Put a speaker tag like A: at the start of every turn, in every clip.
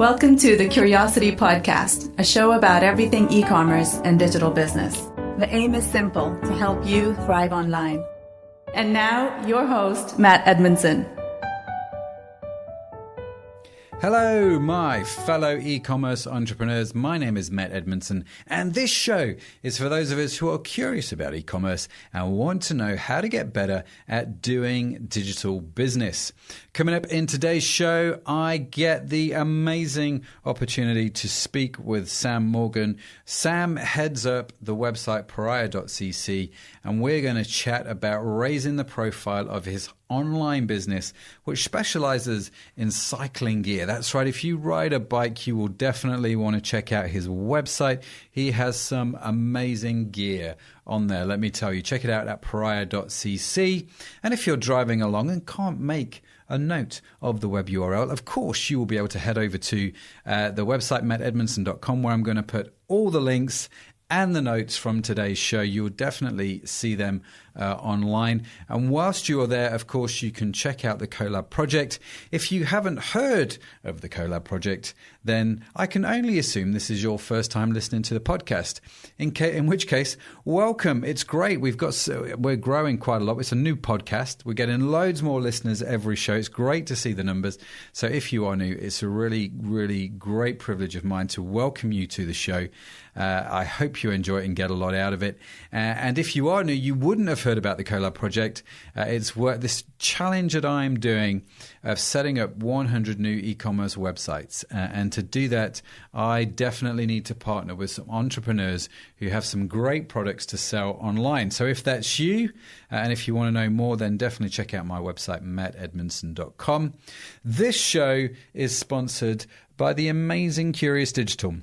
A: Welcome to the Curiosity Podcast, a show about everything e-commerce and digital business. The aim is simple, to help you thrive online. And now, your host, Matt Edmondson.
B: Hello, my fellow e-commerce entrepreneurs. My name is Matt Edmondson, and this show is for those of us who are curious about e-commerce and want to know how to get better at doing digital business. Coming up in today's show, I get the amazing opportunity to speak with Sam Morgan. Sam heads up the website Paria.cc, and we're going to chat about raising the profile of his online business, which specializes in cycling gear. That's right. If you ride a bike, you will definitely want to check out his website. He has some amazing gear on there. Let me tell you, check it out at Paria.cc. And if you're driving along and can't make a note of the web URL, of course, you will be able to head over to the website, mattedmondson.com, where I'm going to put all the links and the notes from today's show. You'll definitely see them online. And whilst you are there, of course, you can check out the Collab project. If you haven't heard of the Collab project, then I can only assume this is your first time listening to the podcast. In which case, welcome. It's great. We're growing quite a lot. It's a new podcast. We're getting loads more listeners every show. It's great to see the numbers. So if you are new, it's a really, really great privilege of mine to welcome you to the show. I hope you enjoy it and get a lot out of it. And if you are new, you wouldn't have heard about the Collab project. It's this challenge that I'm doing of setting up 100 new e-commerce websites. And to do that, I definitely need to partner with some entrepreneurs who have some great products to sell online. So if that's you, and if you want to know more, then definitely check out my website, mattedmondson.com. This show is sponsored by the amazing Kurious.Digital.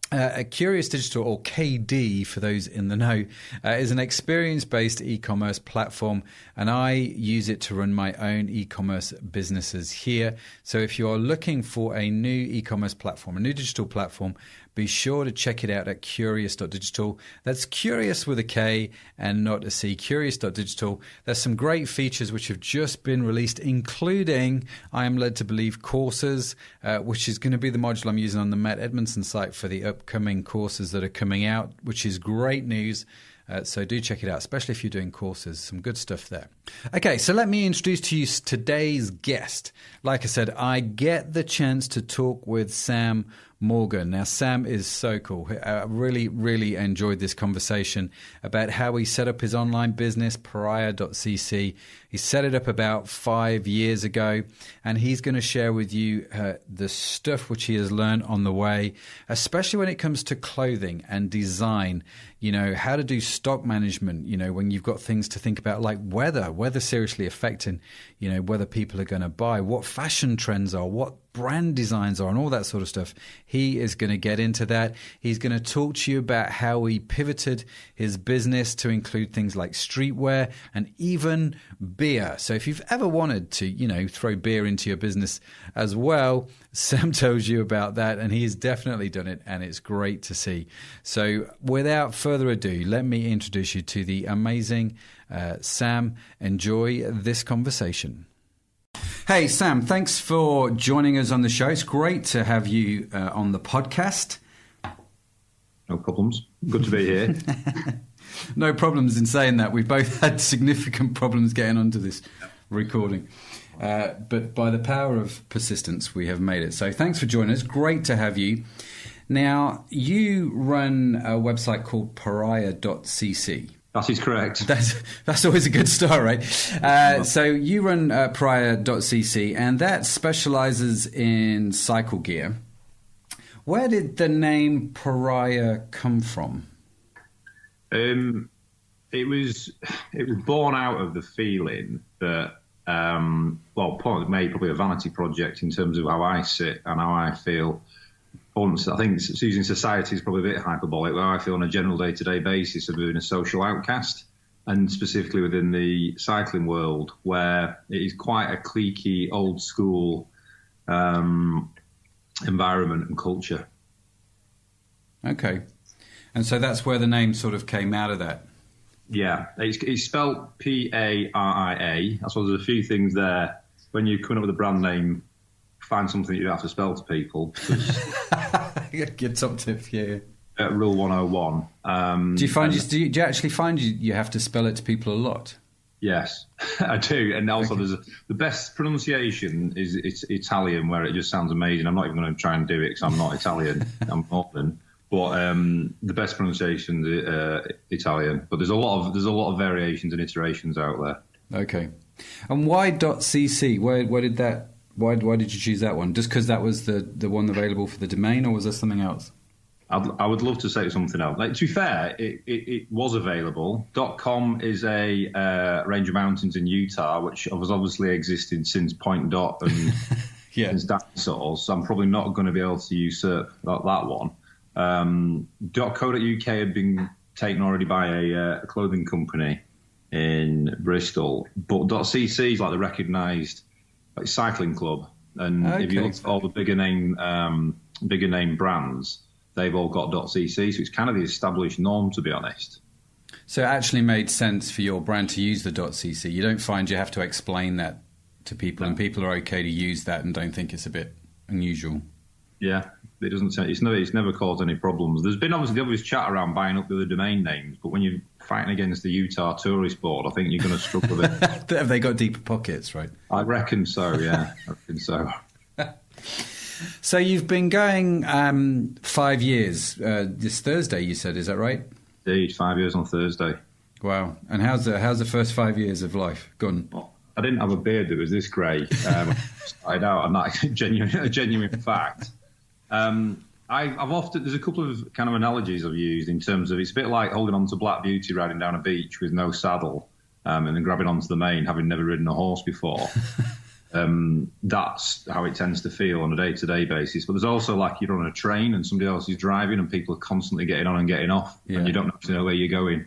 B: Kurious.Digital, or KD for those in the know, is an experience-based e-commerce platform, and I use it to run my own e-commerce businesses here. So if you are looking for a new e-commerce platform, a new digital platform, be sure to check it out at Kurious.Digital. That's Curious with a K and not a C. Kurious.Digital. There's some great features which have just been released, including, I am led to believe, courses, which is going to be the module I'm using on the Matt Edmondson site for the upcoming courses that are coming out, which is great news. So do check it out, especially if you're doing courses. Some good stuff there. Okay, so let me introduce to you today's guest. Like I said, I get the chance to talk with Sam Morgan. Now, Sam is so cool. I really, really enjoyed this conversation about how he set up his online business, Paria.cc. He set it up about 5 years ago, and he's going to share with you the stuff which he has learned on the way, especially when it comes to clothing and design. You know, how to do stock management, you know, when you've got things to think about like weather seriously affecting, you know, whether people are going to buy, what fashion trends are, what brand designs are, and all that sort of stuff. He is going to get into that. He's going to talk to you about how he pivoted his business to include things like streetwear and even beer. So if you've ever wanted to, you know, throw beer into your business as well, Sam tells you about that, and he has definitely done it, and it's great to see. So without further ado, let me introduce you to the amazing Sam. Enjoy this conversation. Hey, Sam, thanks for joining us on the show. It's great to have you on the podcast.
C: No problems. Good to be here.
B: No problems in saying that. We've both had significant problems getting onto this recording. But by the power of persistence, we have made it. So thanks for joining us. Great to have you. Now, you run a website called Paria.cc.
C: That is correct.
B: That's always a good start, right? So you run Paria.cc, and that specializes in cycle gear. Where did the name Paria come from?
C: It was born out of the feeling that, probably a vanity project in terms of how I sit and how I feel. I think using society is probably a bit hyperbolic, but I feel on a general day-to-day basis of being a social outcast, and specifically within the cycling world, where it is quite a cliquey, old-school environment and culture.
B: Okay. And so that's where the name sort of came out of that.
C: Yeah. It's spelled Paria. I suppose there's a few things there. When you're coming up with a brand name find something you don't have to spell to people.
B: Good top tip, yeah.
C: Rule 101.
B: Do you actually find you have to spell it to people a lot?
C: Yes, I do. And also the best pronunciation is it's Italian, where it just sounds amazing. I'm not even going to try and do it because I'm not Italian. I'm Northern. But the best pronunciation is Italian. But there's a lot of variations and iterations out there.
B: Okay. And why .cc? Why did you choose that one? Just because that was the one available for the domain, or was there something else?
C: I would love to say something else. Like, to be fair, it was available. .com is a range of mountains in Utah, which has obviously existed since Point Dot and since dinosaurs. So I'm probably not going to be able to usurp that one. .co.uk had been taken already by a clothing company in Bristol, but .cc is like the recognised cycling club, and if you look at all the bigger name brands, they've all got .cc, so it's kind of the established norm, to be honest.
B: So it actually made sense for your brand to use the .cc. You don't find you have to explain that to people, and people are okay to use that and don't think it's a bit unusual.
C: Yeah, it doesn't. It's never caused any problems. There's been obviously the obvious chat around buying up the other domain names, but when you're fighting against the Utah Tourist Board, I think you're going to struggle with it.
B: Have they got deeper pockets, right?
C: I reckon so. Yeah, I reckon so.
B: So you've been going 5 years. This Thursday, you said, is that right?
C: Indeed, 5 years on Thursday.
B: Wow! And how's the first 5 years of life gone?
C: Well, I didn't have a beard that was this grey. I started out, and that's a genuine fact. I've often, there's a couple of kind of analogies I've used in terms of, it's a bit like holding on to Black Beauty riding down a beach with no saddle, and then grabbing onto the mane, having never ridden a horse before. That's how it tends to feel on a day-to-day basis. But there's also like you're on a train and somebody else is driving and people are constantly getting on and getting off, and you don't actually know where you're going.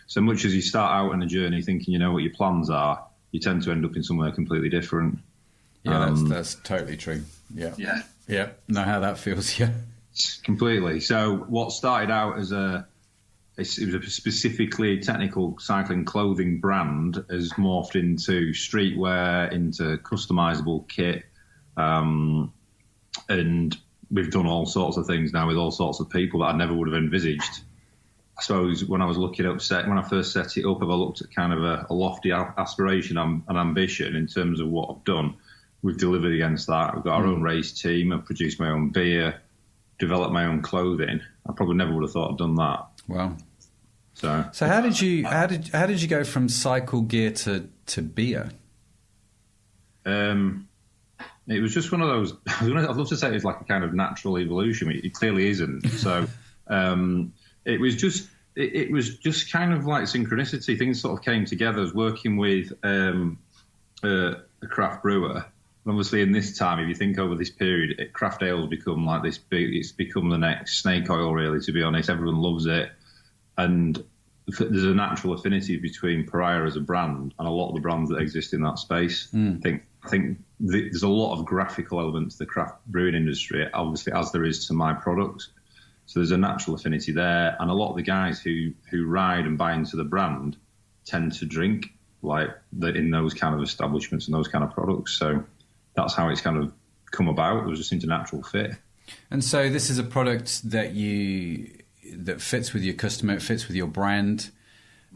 C: So much as you start out on a journey thinking you know what your plans are, you tend to end up in somewhere completely different.
B: Yeah, that's totally true. Yeah, know how that feels. Yeah,
C: completely. So what started out as it was a specifically technical cycling clothing brand has morphed into streetwear, into customizable kit, and we've done all sorts of things now with all sorts of people that I never would have envisaged. I suppose when I was when I first set it up, I looked at kind of a lofty aspiration and ambition in terms of what I've done. We've delivered against that. We've got our own race team. I've produced my own beer, developed my own clothing. I probably never would have thought I'd done that.
B: Wow.
C: So
B: how did you go from cycle gear to beer?
C: It was just one of those. I'd love to say it's like a kind of natural evolution. It clearly isn't. So it was just kind of like synchronicity. Things sort of came together. I was working with a craft brewer. Obviously, in this time, if you think over this period, craft ale has become like this big. It's become the next snake oil, really. To be honest, everyone loves it, and there's a natural affinity between Paria as a brand and a lot of the brands that exist in that space. I think there's a lot of graphical elements to the craft brewing industry, obviously, as there is to my products. So there's a natural affinity there, and a lot of the guys who ride and buy into the brand tend to drink like in those kind of establishments and those kind of products. So that's how it's kind of come about. It was just a natural fit.
B: And so this is a product that fits with your customer, it fits with your brand.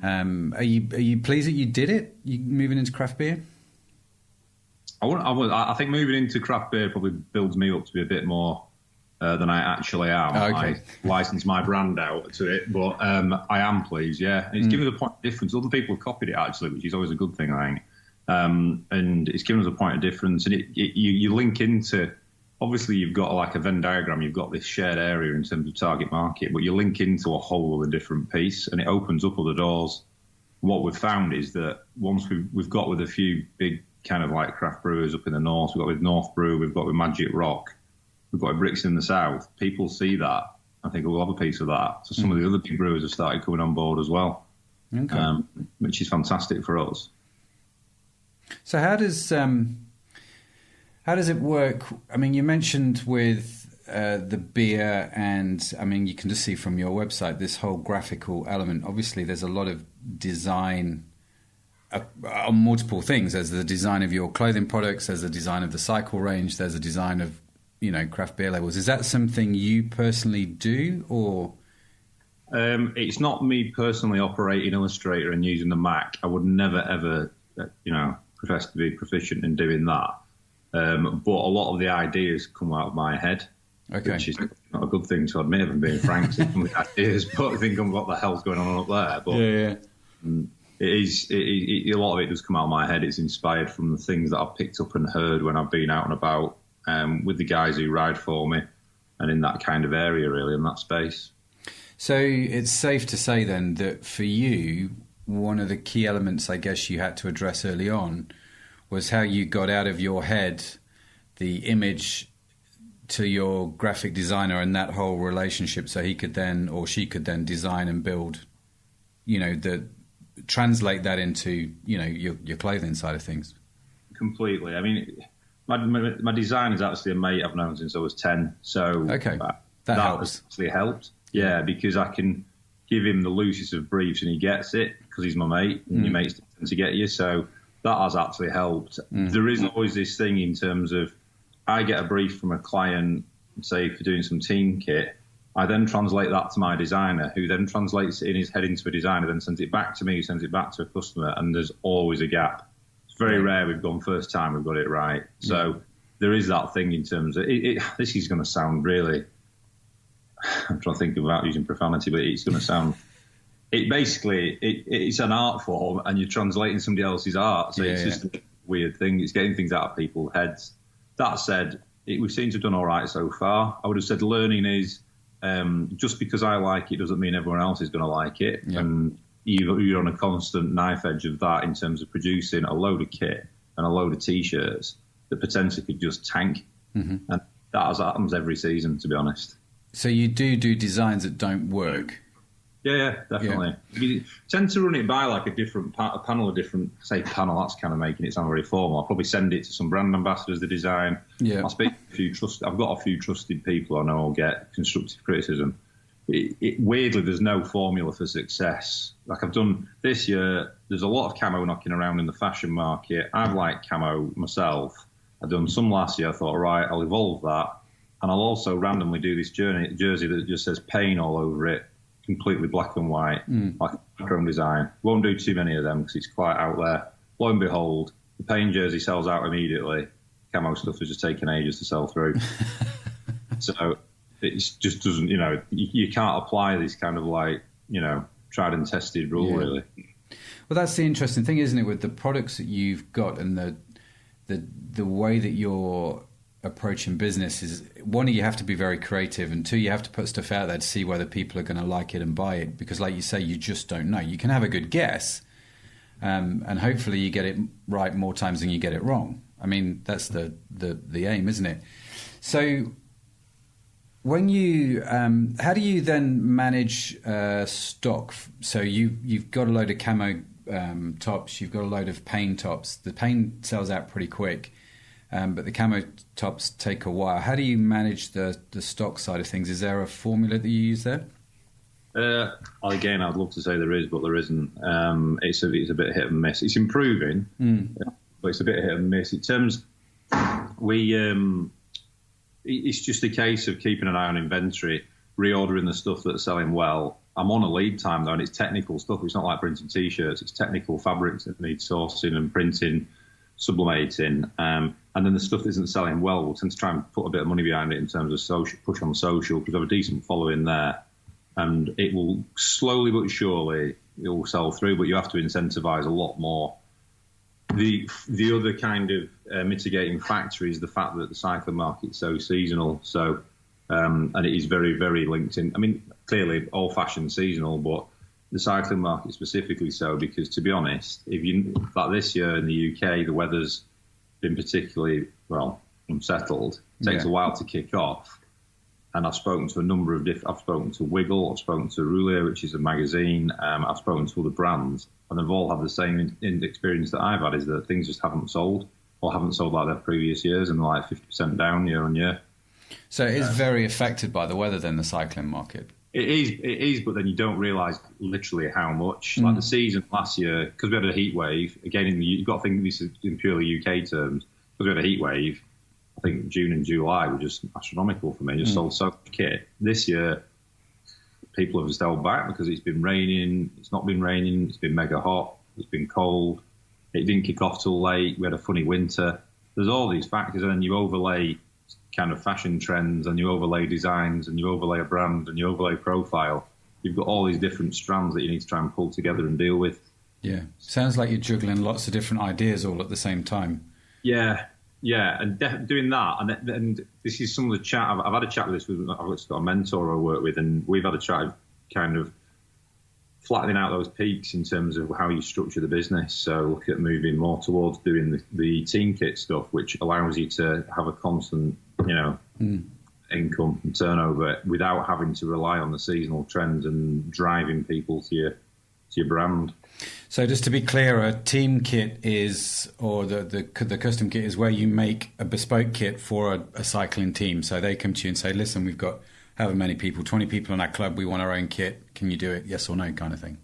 B: Are you pleased that you did it? You moving into craft beer?
C: I think moving into craft beer probably builds me up to be a bit more than I actually am.
B: Okay.
C: I license my brand out to it, but I am pleased, yeah. And it's given us a point of difference. Other people have copied it, actually, which is always a good thing, I think. And it's given us a point of difference. And you link into, obviously, you've got like a Venn diagram. You've got this shared area in terms of target market, but you link into a whole other different piece, and it opens up other doors. What we've found is that once we've got with a few big kind of like craft brewers up in the north, we've got with North Brew, we've got with Magic Rock, we've got with Bricks in the south. People see that. I think we'll have a piece of that. So some of the other big brewers have started coming on board as well, which is fantastic for us.
B: So how does it work? I mean, you mentioned with the beer, and I mean, you can just see from your website this whole graphical element. Obviously, there's a lot of design on multiple things. There's the design of your clothing products, there's the design of the cycle range, there's the design of, craft beer labels. Is that something you personally do, or?
C: It's not me personally operating Illustrator and using the Mac. I would never, ever, profess to be proficient in doing that. But a lot of the ideas come out of my head, which is not a good thing to admit, if I'm being frank. Some of the ideas, but I think what the hell's going on up there. But a lot of it does come out of my head. It's inspired from the things that I've picked up and heard when I've been out and about with the guys who ride for me, and in that kind of area, really, in that space.
B: So it's safe to say then that for you, one of the key elements I guess you had to address early on was how you got out of your head the image to your graphic designer and that whole relationship, so he could then, or she could then, design and build, translate that into, your clothing side of things. Completely.
C: I mean, my design is actually a mate I've known since I was 10. So that
B: helps.
C: Actually helped. Yeah, because I can give him the loosest of briefs and he gets it because he's my mate, and your mates tend to get you. So that has actually helped. There is always this thing in terms of, I get a brief from a client, say for doing some team kit, I then translate that to my designer, who then translates it in his head into a designer, then sends it back to me, who sends it back to a customer, and there's always a gap. It's very rare we've gone first time we've got it right. So there is that thing in terms of, this is going to sound really, I'm trying to think about using profanity, but it's going to sound, it's an art form and you're translating somebody else's art. So it's just a weird thing. It's getting things out of people's heads. That said, we seem to have done all right so far. I would have said learning is, just because I like it doesn't mean everyone else is going to like it. Yep. And you're on a constant knife edge of that in terms of producing a load of kit and a load of T-shirts that potentially could just tank. And that happens every season, to be honest.
B: So you do designs that don't work?
C: Yeah, definitely. Yeah. You tend to run it by like a different panel, panel, that's kind of making it sound very formal. I'll probably send it to some brand ambassadors, the design. Yeah. I'll speak to I've got a few trusted people I know will get constructive criticism. Weirdly, there's no formula for success. Like I've done this year, there's a lot of camo knocking around in the fashion market. I've liked camo myself. I've done some last year. I thought, right, I'll evolve that. And I'll also randomly do this jersey that just says pain all over it, completely black and white, like a chrome design. Won't do too many of them because it's quite out there. Lo and behold, the pain jersey sells out immediately. Camo stuff has just taken ages to sell through. So it just doesn't, you can't apply this kind of like, tried and tested rule, really.
B: Well, that's the interesting thing, isn't it, with the products that you've got and the way that you're approaching business is, one, you have to be very creative, and two, you have to put stuff out there to see whether people are going to like it and buy it, because like you say, you just don't know. You can have a good guess, and hopefully you get it right more times than you get it wrong. I mean, that's the aim, isn't it? So when you how do you then manage stock? So you've got a load of camo tops, you've got a load of pain tops. The pain sells out pretty quick. But the camo tops take a while. How do you manage the stock side of things? Is there a formula that you use there?
C: Again, I'd love to say there is, but there isn't. It's a bit hit and miss. It's improving, but it's a bit hit and miss. In terms, it's just a case of keeping an eye on inventory, reordering the stuff that's selling well. I'm on a lead time though, and it's technical stuff. It's not like printing T-shirts. It's technical fabrics that need sourcing and printing, sublimating, and then the stuff that isn't selling well, we'll tend to try and put a bit of money behind it in terms of social, push on social, because we have a decent following there, and it will slowly but surely it will sell through, but you have to incentivize a lot more. The other kind of mitigating factor is the fact that the cycling market's so seasonal, so and it is very, very linked in. I mean, clearly all fashion seasonal, but the cycling market specifically so, because to be honest, like this year in the UK, the weather's been particularly, unsettled. It takes a while to kick off. And I've spoken to a number of I've spoken to Wiggle, I've spoken to Roulier, which is a magazine, I've spoken to other brands, and they've all had the same experience that I've had, is that things just haven't sold, or haven't sold like their previous years, and like 50% down year on year.
B: So it is very affected by the weather then, the cycling market?
C: It is, but then you don't realise literally how much. Like the season last year, because we had a heat wave. Again, you've got to think this is in purely UK terms. Because we had a heat wave, I think June and July were just astronomical for me. Just sold so much kit. This year, people have just held back because it's been raining. It's not been raining. It's been mega hot. It's been cold. It didn't kick off till late. We had a funny winter. There's all these factors, and then you overlay kind of fashion trends, and you overlay designs, and you overlay a brand, and you overlay profile. You've got all these different strands that you need to try and pull together and deal with.
B: Yeah, sounds like you're juggling lots of different ideas all at the same time.
C: Yeah, and doing that, and this is some of the chat. I've had a chat with this. I've got a mentor I work with, and we've had a chat of kind of flattening out those peaks in terms of how you structure the business. So look at moving more towards doing the team kit stuff, which allows you to have a constant, income and turnover without having to rely on the seasonal trends and driving people to your brand.
B: So just to be clear, a team kit is, or the custom kit is where you make a bespoke kit for a cycling team. So they come to you and say, listen, we've got however many people, 20 people in our club, we want our own kit. Can you do it? Yes or no kind of thing.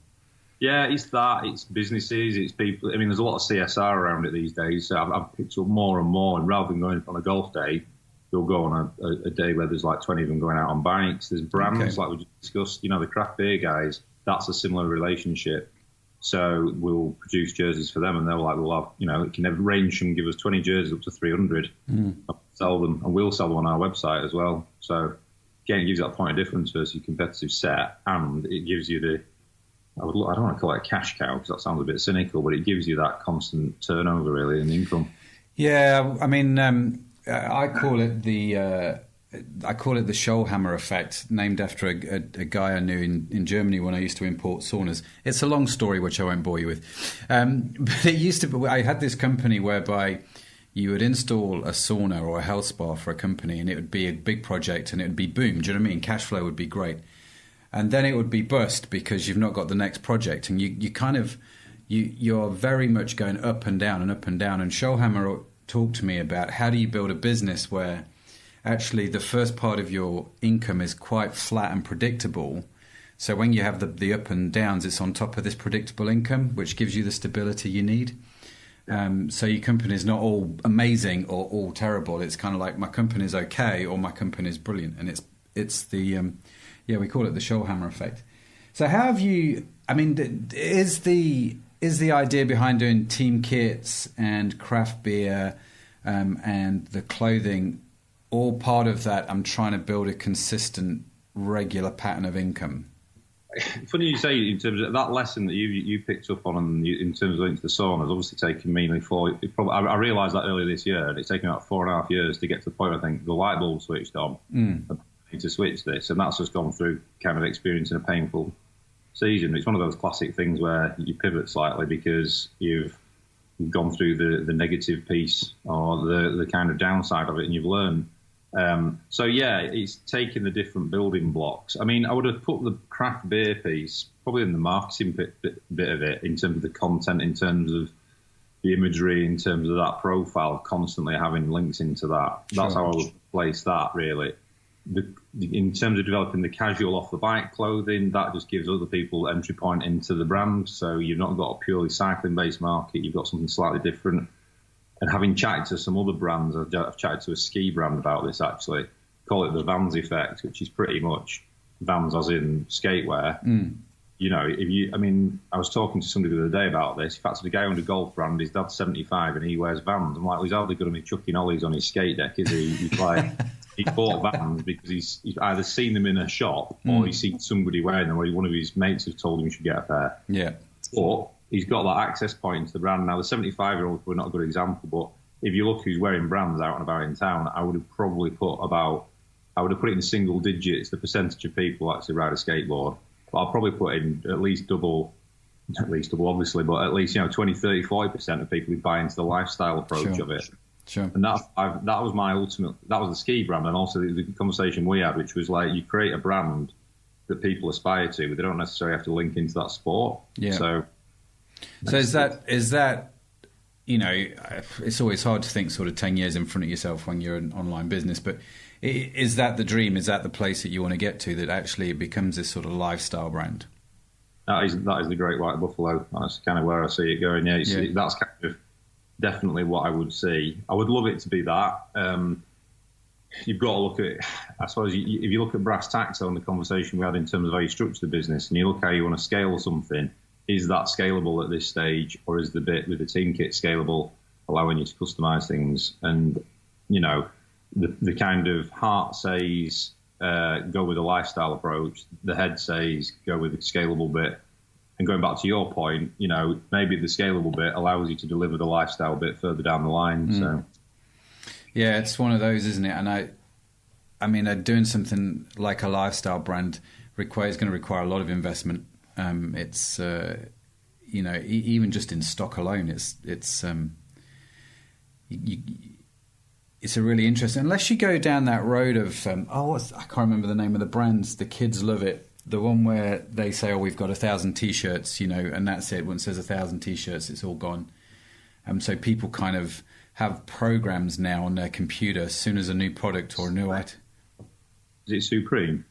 C: Yeah, it's that. It's businesses. It's people. I mean, there's a lot of CSR around it these days. So I've picked up more and more. And rather than going on a golf day, you'll go on a day where there's like 20 of them going out on bikes. There's brands like we just discussed. The craft beer guys, that's a similar relationship. So we'll produce jerseys for them, and they're like, we'll have, it can range from give us 20 jerseys up to 300. Sell them, and we'll sell them on our website as well. So again, it gives you that point of difference versus your competitive set, and it gives you I don't want to call it a cash cow because that sounds a bit cynical, but it gives you that constant turnover really and income. Yeah,
B: I mean, I call it the Schollhammer effect, named after a guy I knew in Germany when I used to import saunas. It's a long story which I won't bore you with, but it used to be. I had this company whereby you would install a sauna or a health spa for a company, and it would be a big project, and it would be boom. Do you know what I mean? Cash flow would be great. And then it would be bust because you've not got the next project, and you're very much going up and down and up and down. And Schollhammer talked to me about how do you build a business where actually the first part of your income is quite flat and predictable. So when you have the up and downs, it's on top of this predictable income, which gives you the stability you need. So your company is not all amazing or all terrible. It's kind of like my company is okay or my company is brilliant, and it's the we call it the Schollhammer effect. So how have you? I mean, is the idea behind doing team kits and craft beer and the clothing all part of that? I'm trying to build a consistent, regular pattern of income.
C: Funny you say in terms of that lesson that you picked up on in terms of into the sauna has obviously taken me I realised that earlier this year, and it's taken about 4.5 years to get to the point where I think the light bulb switched on. I need to switch this, and that's just gone through kind of experiencing a painful season. It's one of those classic things where you pivot slightly because you've gone through the negative piece or the kind of downside of it, and you've learned. So yeah, it's taking the different building blocks. I mean, I would have put the craft beer piece probably in the marketing bit of it, in terms of the content, in terms of the imagery, in terms of that profile, constantly having links into that. That's how I would place that really. In terms of developing the casual off the bike clothing, that just gives other people entry point into the brand. So you've not got a purely cycling based market, you've got something slightly different. And having chatted to some other brands, I've chatted to a ski brand about this actually, call it the Vans effect, which is pretty much Vans as in skatewear. I was talking to somebody the other day about this. In fact, the guy on a golf brand, his dad's 75 and he wears Vans. I'm like, well, he's hardly going to be chucking ollies on his skate deck, is he? He's like, he bought Vans because he's either seen them in a shop or he's seen somebody wearing them, or one of his mates has told him he should get a pair. Yeah. But he's got that access point into the brand. Now, the 75-year-old were not a good example, but if you look who's wearing brands out and about in town, I would have probably put it in single digits, the percentage of people actually ride a skateboard. But I'll probably put in at least double obviously, but at least 20, 30, 40% of people who buy into the lifestyle approach of it. Sure. And that was my ultimate. That was the ski brand, and also the conversation we had, which was like, you create a brand that people aspire to, but they don't necessarily have to link into that sport. Yeah. So is that it's always hard to think sort of 10 years in front of yourself when you're an online business, but
B: Is that the dream? Is that the place that you want to get to, that actually it becomes this sort of lifestyle brand?
C: That is the Great White Buffalo. That's kind of where I see it going. Yeah. That's kind of definitely what I would see. I would love it to be that. You've got to look at, I suppose, if you look at brass tacks on the conversation we had in terms of how you structure the business, and you look how you want to scale something, is that scalable at this stage, or is the bit with the team kit scalable, allowing you to customize things? And, you know, the kind of heart says go with a lifestyle approach. The head says go with the scalable bit. And going back to your point, you know, maybe the scalable bit allows you to deliver the lifestyle bit further down the line. So,
B: yeah, it's one of those, isn't it? And I mean, doing something like a lifestyle brand is going to require a lot of investment. It's you know, even just in stock alone, it's a really interesting. Unless you go down that road of I can't remember the name of the brands. The kids love it. The one where they say, "Oh, we've got 1,000 T-shirts," you know, and that's it. Once there's 1,000 T-shirts, it's all gone. So people kind of have programs now on their computer as soon as a new product or a new item.
C: Is it Supreme?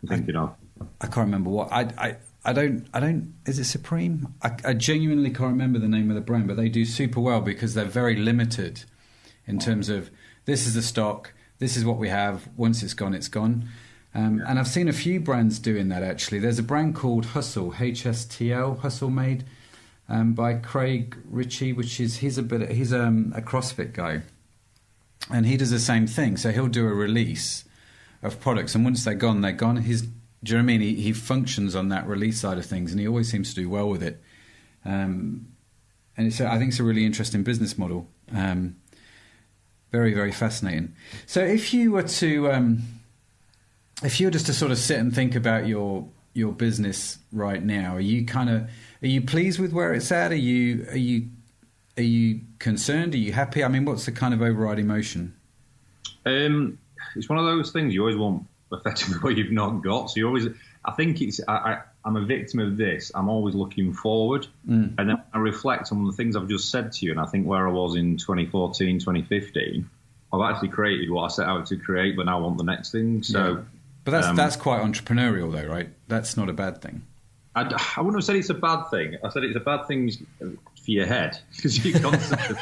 C: I'm thinking of.
B: I can't remember what. I don't. Is it Supreme? I genuinely can't remember the name of the brand, but they do super well because they're very limited in terms of this is the stock, this is what we have. Once it's gone, it's gone. And I've seen a few brands doing that, actually. There's a brand called Hustle, HSTL, Hustle Made, by Craig Ritchie, which is he's a CrossFit guy, and he does the same thing. So he'll do a release of products, and once they're gone, they're gone. Do you know what I mean? He functions on that release side of things, and he always seems to do well with it. And I think it's a really interesting business model. Very, very fascinating. So if you were just to sort of sit and think about your business right now, are you pleased with where it's at? Are you concerned? Are you happy? I mean, what's the kind of overriding emotion?
C: It's one of those things you always want effectively what you've not got. So you always, I think I'm a victim of this. I'm always looking forward, and then I reflect on the things I've just said to you, and I think where I was in 2014, 2015, I've actually created what I set out to create, but now I want the next thing. So. Yeah.
B: But that's quite entrepreneurial, though, right? That's not a bad thing.
C: I wouldn't have said it's a bad thing. I said it's a bad thing for your head because you constantly.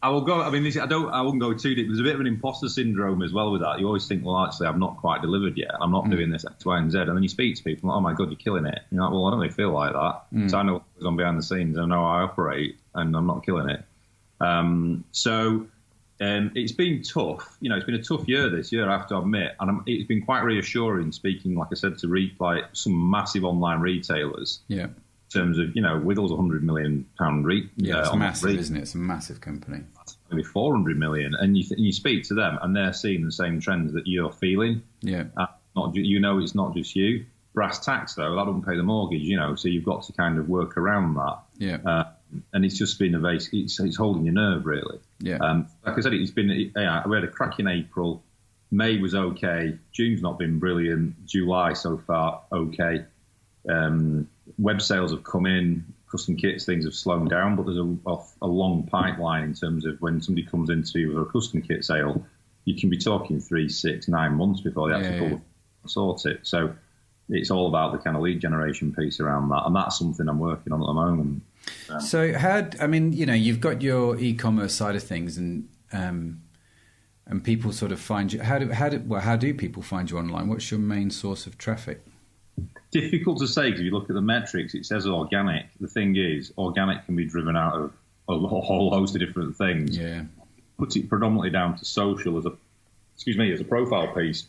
C: I will go. I mean, I wouldn't go too deep. There's a bit of an imposter syndrome as well with that. You always think, well, actually, I've not quite delivered yet. I'm not doing this X, Y, and Z. And then you speak to people, like, oh my God, you're killing it. You're like, well, I don't really feel like that. So I know what goes on behind the scenes. I know how I operate, and I'm not killing it. It's been tough. You know, it's been a tough year this year, I have to admit. And it's been quite reassuring speaking, like I said, to some massive online retailers. Yeah. In terms of, you know, Wiggles £100 million
B: it's massive, isn't it? It's a massive company.
C: Maybe 400 million. And you speak to them and they're seeing the same trends that you're feeling. Yeah. It's not just you. Brass tacks, though, that doesn't pay the mortgage, you know, so you've got to kind of work around that. Yeah. And it's just been it's holding your nerve, really. Yeah. Like I said, we had a cracking April. May was okay. June's not been brilliant. July so far, okay. Web sales have come in. Custom kits, things have slowed down, but there's a long pipeline in terms of when somebody comes into a custom kit sale, you can be talking 3, 6, 9 months before they actually sort it. So it's all about the kind of lead generation piece around that, and that's something I'm working on at the moment.
B: So you've got your e-commerce side of things, and people sort of find you. How do people find you online? What's your main source of traffic?
C: Difficult to say because if you look at the metrics, it says organic. The thing is, organic can be driven out of a whole host of different things. Yeah, puts it predominantly down to social as a profile piece.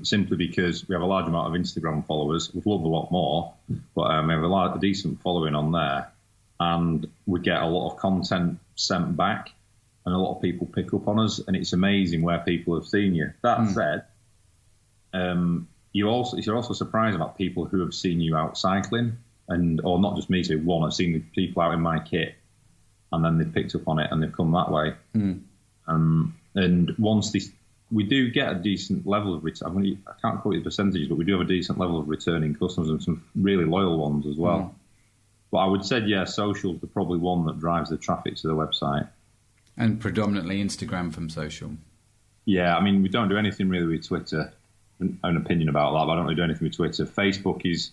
C: Simply because we have a large amount of Instagram followers. We'd love a lot more, but we have a decent following on there, and we get a lot of content sent back, and a lot of people pick up on us, and it's amazing where people have seen you. That said, you're also surprised about people who have seen you out cycling, or not just me, so one, I've seen the people out in my kit, and then they've picked up on it and they've come that way. And once we do get a decent level of return. I can't quote the percentages, but we do have a decent level of returning customers and some really loyal ones as well. But I would say, social's probably one that drives the traffic to the website.
B: And predominantly Instagram from social.
C: Yeah, I mean, we don't do anything really with Twitter. An opinion about that, but I don't really do anything with Twitter. Facebook is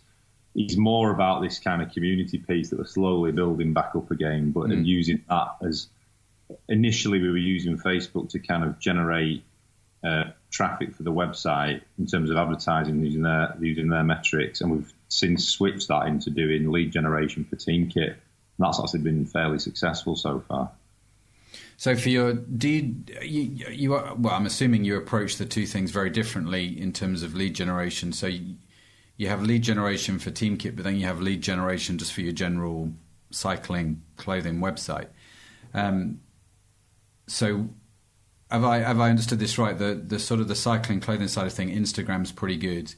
C: more about this kind of community piece that we're slowly building back up again, but using that as initially we were using Facebook to kind of generate traffic for the website in terms of advertising using their metrics, and we've since switched that into doing lead generation for TeamKit. And that's actually been fairly successful so far.
B: So for your, I'm assuming you approach the two things very differently in terms of lead generation. So you have lead generation for TeamKit, but then you have lead generation just for your general cycling clothing website. So have I understood this right? The sort of the cycling clothing side of thing, Instagram's pretty good,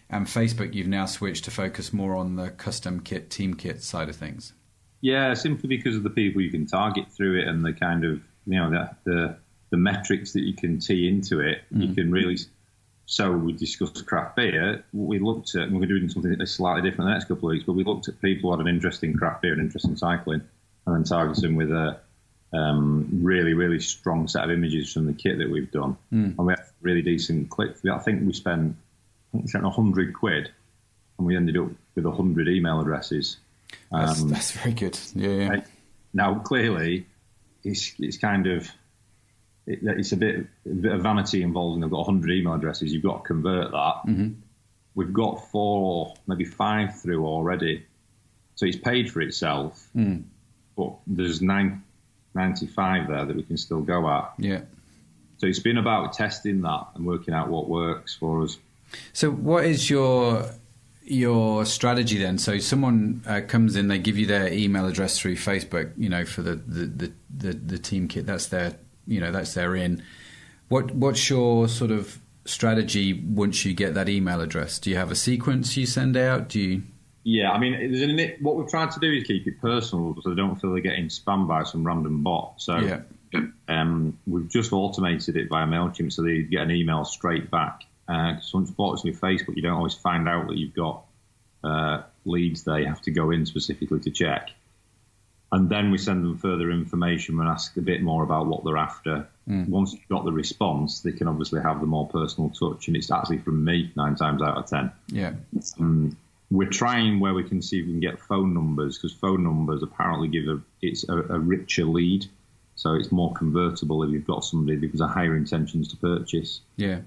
B: and Facebook you've now switched to focus more on the custom kit, TeamKit side of things.
C: Yeah, simply because of the people you can target through it and the kind of, the metrics that you can tee into it. You can really. So we discussed craft beer. We looked at, and we're doing something that's slightly different the next couple of weeks, but we looked at people who had an interest in craft beer and interest in cycling, and then targeted them with a really, really strong set of images from the kit that we've done. And we had really decent click. I think we spent 100 quid, and we ended up with 100 email addresses.
B: That's very good. Yeah.
C: Now, clearly, it's kind of it's a bit of vanity involved, and they've got 100 email addresses. You've got to convert that. We've got 4, maybe 5 through already, so it's paid for itself. But there's 95 there that we can still go at. Yeah. So it's been about testing that and working out what works for us.
B: So what is your strategy then? So someone comes in, they give you their email address through Facebook, for the team kit. That's their in. What's your sort of strategy once you get that email address? Do you have a sequence you send out?
C: Yeah, I mean, what we've tried to do is keep it personal so they don't feel they're getting spammed by some random bot. So we've just automated it via MailChimp so they get an email straight back. So unfortunately, Facebook, you don't always find out that you've got leads there. You have to go in specifically to check. And then we send them further information and ask a bit more about what they're after. Once you've got the response, they can obviously have the more personal touch. And it's actually from me 9 times out of 10. Yeah. We're trying where we can see if we can get phone numbers, because phone numbers apparently give a richer lead. So it's more convertible if you've got somebody because of higher intentions to purchase. Yeah.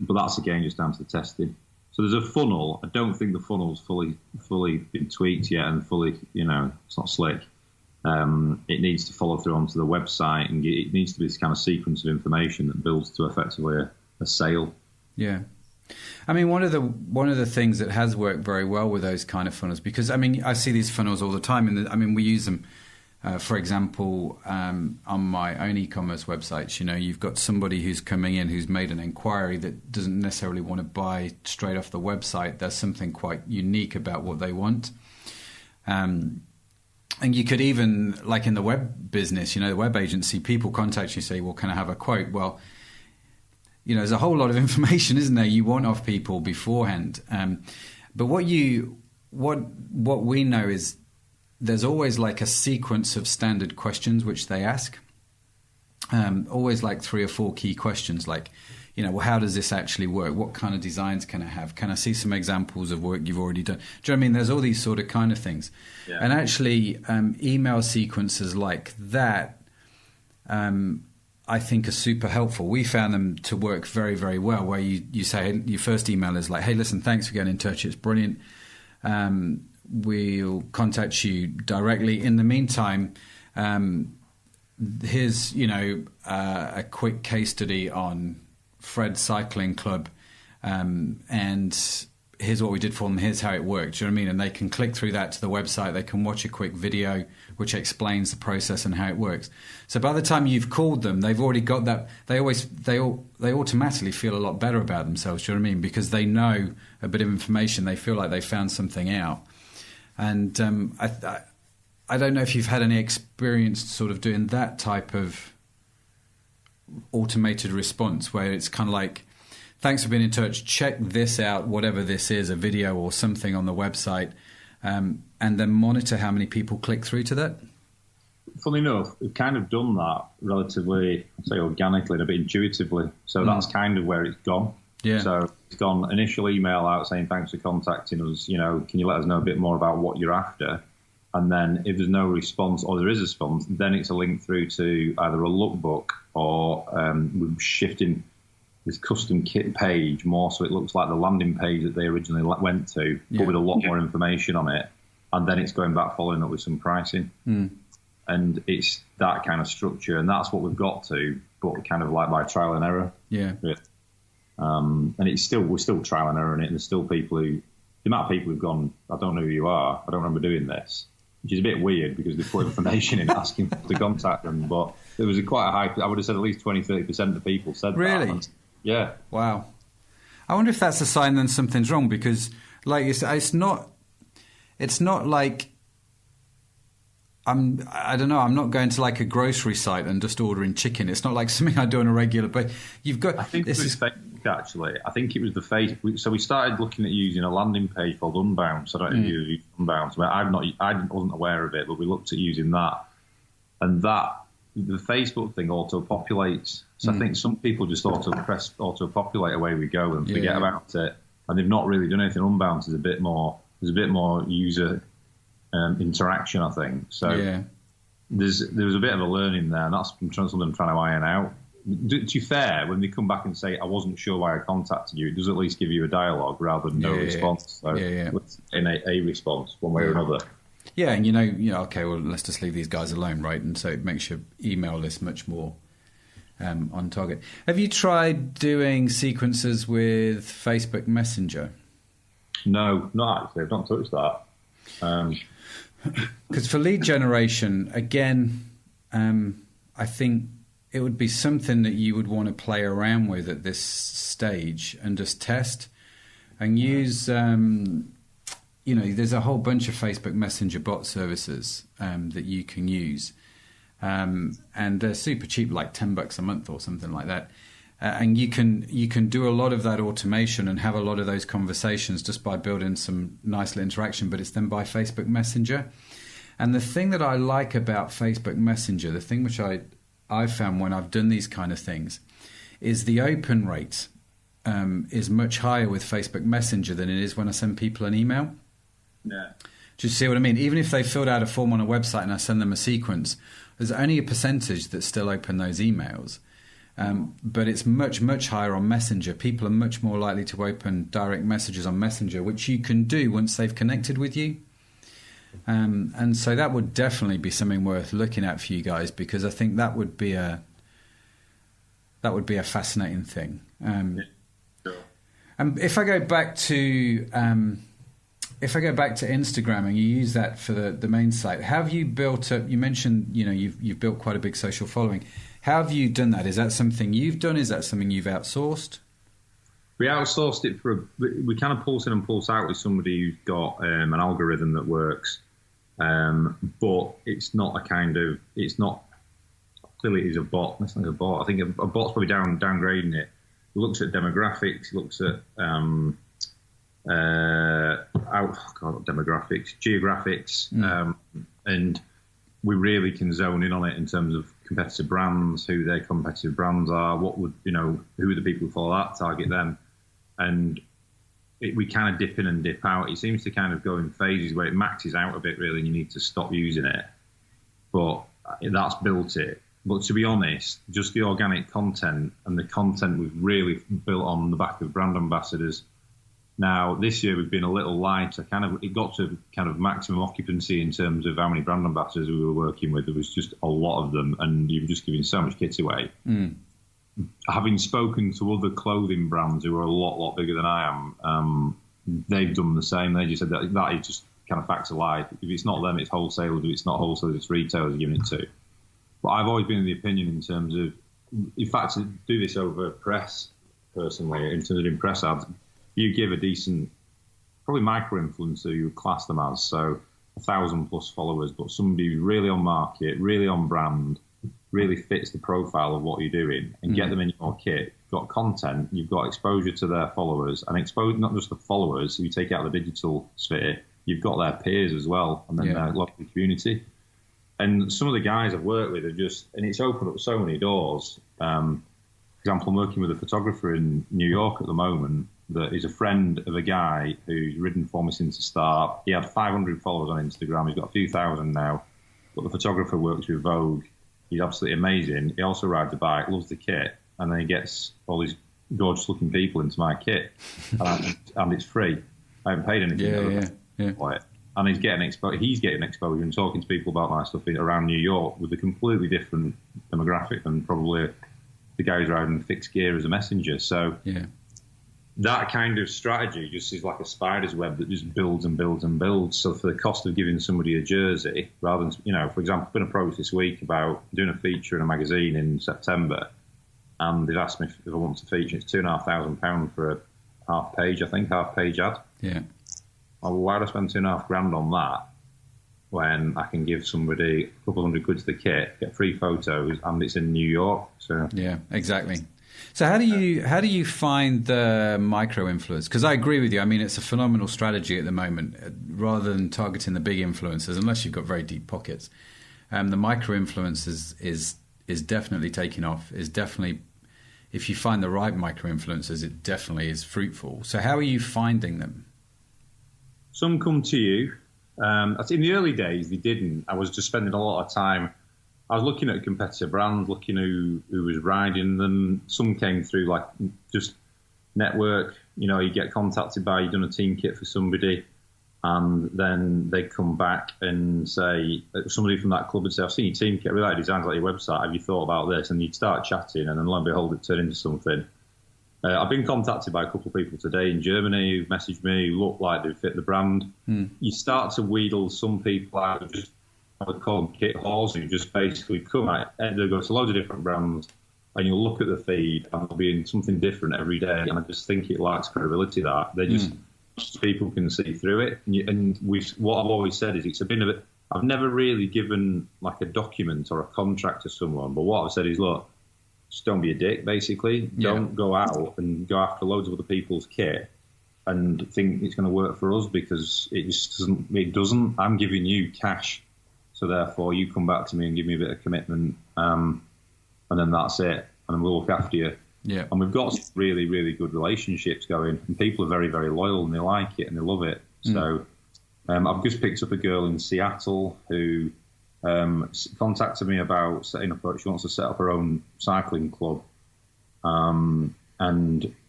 C: But that's, again, just down to the testing. So there's a funnel. I don't think the funnel's fully been tweaked yet and fully, it's not slick. It needs to follow through onto the website, and it needs to be this kind of sequence of information that builds to effectively a sale. Yeah.
B: I mean, one of the things that has worked very well with those kind of funnels, because, I see these funnels all the time, and we use them. For example, on my own e-commerce websites, you've got somebody who's coming in who's made an inquiry that doesn't necessarily want to buy straight off the website. There's something quite unique about what they want. And you could even, like in the web business, the web agency, people contact you, say, well, can I have a quote? Well, there's a whole lot of information, isn't there, you want off people beforehand. But what we know is there's always like a sequence of standard questions which they ask. Always like 3 or 4 key questions, like, well, how does this actually work? What kind of designs can I have? Can I see some examples of work you've already done? Do you know what I mean? There's all these sort of kind of things. Yeah. And actually, email sequences like that, I think are super helpful. We found them to work very, very well, where you say, your first email is like, hey, listen, thanks for getting in touch. It's brilliant. We'll contact you directly. In the meantime, here's, a quick case study on Fred's Cycling Club, and here's what we did for them, here's how it worked. Do you know what I mean? And they can click through that to the website. They can watch a quick video which explains the process and how it works. So by the time you've called them, they've already got that. They automatically feel a lot better about themselves. Do you know what I mean? Because they know a bit of information. They feel like they found something out. And I don't know if you've had any experience sort of doing that type of automated response where it's kind of like, thanks for being in touch, check this out, whatever this is, a video or something on the website, and then monitor how many people click through to that?
C: funny enough, we've kind of done that relatively, say, organically and a bit intuitively. So that's kind of where it's gone.
B: Yeah.
C: So it's gone initial email out saying, thanks for contacting us. Can you let us know a bit more about what you're after? And then if there's no response or there is a response, then it's a link through to either a lookbook or we're shifting this custom kit page more so it looks like the landing page that they originally went to, but with a lot more information on it. And then it's going back following up with some pricing. And it's that kind of structure. And that's what we've got to, but kind of like by trial and error.
B: Yeah.
C: And we're still trial and error in it. And there's still the amount of people who've gone, I don't know who you are, I don't remember doing this, which is a bit weird because they put information in asking to contact them. But there was quite a high, I would have said at least 20-30% of the people said
B: really?
C: That. Yeah.
B: Wow. I wonder if that's a sign then something's wrong because, like you said, it's not like I don't know. I'm not going to like a grocery site and just ordering chicken. It's not like something I do on a regular. But you've got.
C: I think this is Facebook actually. I think it was the Facebook. So we started looking at using a landing page called Unbounce. I don't know if you use Unbounce. I wasn't aware of it, but we looked at using that, and the Facebook thing auto-populates. So I think some people just auto-populate, away we go and forget about it, and they've not really done anything. Unbounce is a bit more. There's a bit more user interaction, I think. So there was a bit of a learning there, and that's something I'm trying to iron out. To be fair, when they come back and say, I wasn't sure why I contacted you, it does at least give you a dialogue rather than no response. So in a response, one way or another. Yeah,
B: and okay, well, let's just leave these guys alone, right? And so it makes your email list much more on target. Have you tried doing sequences with Facebook Messenger?
C: No, not actually. I've not touched that.
B: Because for lead generation, again, I think it would be something that you would want to play around with at this stage and just test and use, there's a whole bunch of Facebook Messenger bot services that you can use. And they're super cheap, like $10 a month or something like that. And you can do a lot of that automation and have a lot of those conversations just by building some nice little interaction, but it's then by Facebook Messenger. And the thing that I like about Facebook Messenger, the thing which I've found when I've done these kind of things, is the open rate is much higher with Facebook Messenger than it is when I send people an email.
C: Yeah.
B: Do you see what I mean? Even if they filled out a form on a website and I send them a sequence, there's only a percentage that still open those emails. But it's much, much higher on Messenger. People are much more likely to open direct messages on Messenger, which you can do once they've connected with you. And so that would definitely be something worth looking at for you guys, because I think that would be a fascinating thing. And if I go back to Instagram and you use that for the main site, have you built up? You mentioned you've built quite a big social following. How have you done that? Is that something you've done? Is that something you've outsourced?
C: We outsourced it we kind of pulse in and pulse out with somebody who's got an algorithm that works, but it's not clearly it's a bot. It's not a bot. I think a bot's probably downgrading it. It looks at demographics, looks at demographics, geographics, and we really can zone in on it in terms of competitor brands, who their competitive brands are, who are the people who follow that, target them. And we kind of dip in and dip out. It seems to kind of go in phases where it maxes out a bit, really, and you need to stop using it. But that's built it. But to be honest, just the organic content and the content we've really built on the back of brand ambassadors. Now, this year we've been a little light. It got to kind of maximum occupancy in terms of how many brand ambassadors we were working with. There was just a lot of them, and you were just giving so much kit away. Having spoken to other clothing brands who are a lot bigger than I am, they've done the same. They just said that is just kind of fact of life. If it's not them, it's wholesalers. If it's not wholesalers, it's retailers giving it to. But I've always been of the opinion in terms of, in fact, to do this over press, personally, in terms of doing press ads, you give a decent, probably micro-influencer, you would class them as, so 1,000+ followers, but somebody who's really on market, really on brand, really fits the profile of what you're doing, and get them in your kit. You've got content, you've got exposure to their followers, and expose not just the followers, you take out the digital sphere, you've got their peers as well, and then their local community. And some of the guys I've worked with and it's opened up so many doors. For example, I'm working with a photographer in New York at the moment that is a friend of a guy who's ridden for me since the start. He had 500 followers on Instagram. He's got a few thousand now. But the photographer works with Vogue. He's absolutely amazing. He also rides a bike, loves the kit, and then he gets all these gorgeous-looking people into my kit, and it's free. I haven't paid anything for it. And he's getting exposure and talking to people about my stuff around New York with a completely different demographic than probably the guy who's riding fixed gear as a messenger. So that kind of strategy just is like a spider's web that just builds and builds and builds. So for the cost of giving somebody a jersey, rather than, for example, I've been approached this week about doing a feature in a magazine in September, and they've asked me if I want to feature. It's £2,500 for a half page ad.
B: Yeah.
C: Well, why would I spend £2,500 on that when I can give somebody a couple $100 to the kit, get free photos, and it's in New York? So
B: yeah, exactly. So how do you find the micro influencers? Because I agree with you. I mean, it's a phenomenal strategy at the moment, rather than targeting the big influencers, unless you've got very deep pockets. The micro influencers is definitely taking off. Is definitely, if you find the right micro influencers, it definitely is fruitful. So how are you finding them?
C: Some come to you. In the early days, they didn't. I was just spending a lot of time. I was looking at competitor brands, looking who was riding them. Some came through like just network. You get contacted by, you've done a team kit for somebody, and then they come back and say, somebody from that club would say, I've seen your team kit, I really like designs like your website, have you thought about this? And you'd start chatting, and then lo and behold, it turned into something. I've been contacted by a couple of people today in Germany who've messaged me, who look like they fit the brand. You start to wheedle some people out of just, I would call them kit whores, who just basically come out, they go to loads of different brands, and you'll look at the feed and they'll be in something different every day. And I just think it lacks credibility, that. They just, people can see through it. And what I've always said is it's a bit of a, I've never really given like a document or a contract to someone, but what I've said is, look, just don't be a dick, basically. Don't go out and go after loads of other people's kit and think it's going to work for us, because it just doesn't. It doesn't. I'm giving you cash, so therefore you come back to me and give me a bit of commitment, and then that's it, and we'll look after you. Yeah. And we've got really, really good relationships going, and people are very, very loyal, and they like it and they love it. So I've just picked up a girl in Seattle who contacted me about setting up. She wants to set up her own cycling club, and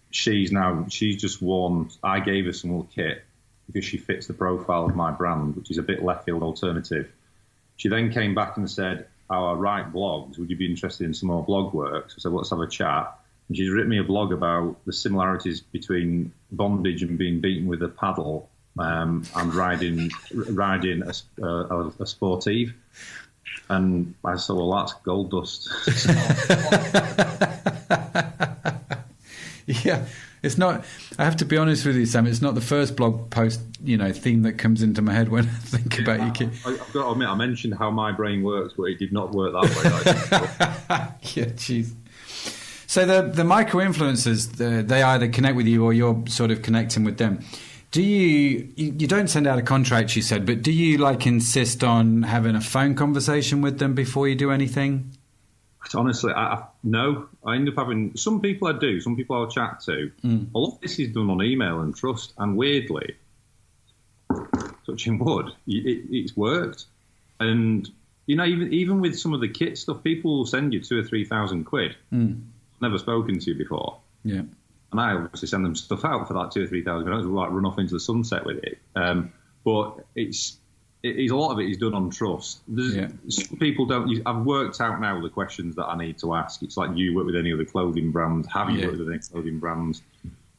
C: she's just won. I gave her some little kit because she fits the profile of my brand, which is a bit left field alternative. She then came back and said, I write blogs, would you be interested in some more blog work? So I said, let's have a chat. And she's written me a blog about the similarities between bondage and being beaten with a paddle, and riding a sportive. And I said, well, that's gold dust.
B: Yeah, it's not. I have to be honest with you, Sam. It's not the first blog post, theme that comes into my head when I think about your kid.
C: I've got to admit, I mentioned how my brain works, but it did not work that way.
B: Yeah, jeez. So the micro influencers, they either connect with you or you're sort of connecting with them. Do you don't send out a contract, you said, but do you insist on having a phone conversation with them before you do anything?
C: Honestly, no. I end up having, some people I do, some people I'll chat to. A lot of this is done on email and trust, and weirdly, touching wood, it's worked. And, even with some of the kit stuff, people will send you 2,000 or 3,000 quid. Never spoken to you before. Yeah. And I obviously send them stuff out for that 2,000 or 3,000. I don't run off into the sunset with it. But it's a lot of it is done on trust. Some people don't. I've worked out now the questions that I need to ask. It's like, you work with any other clothing brand? Have you worked with any clothing brands?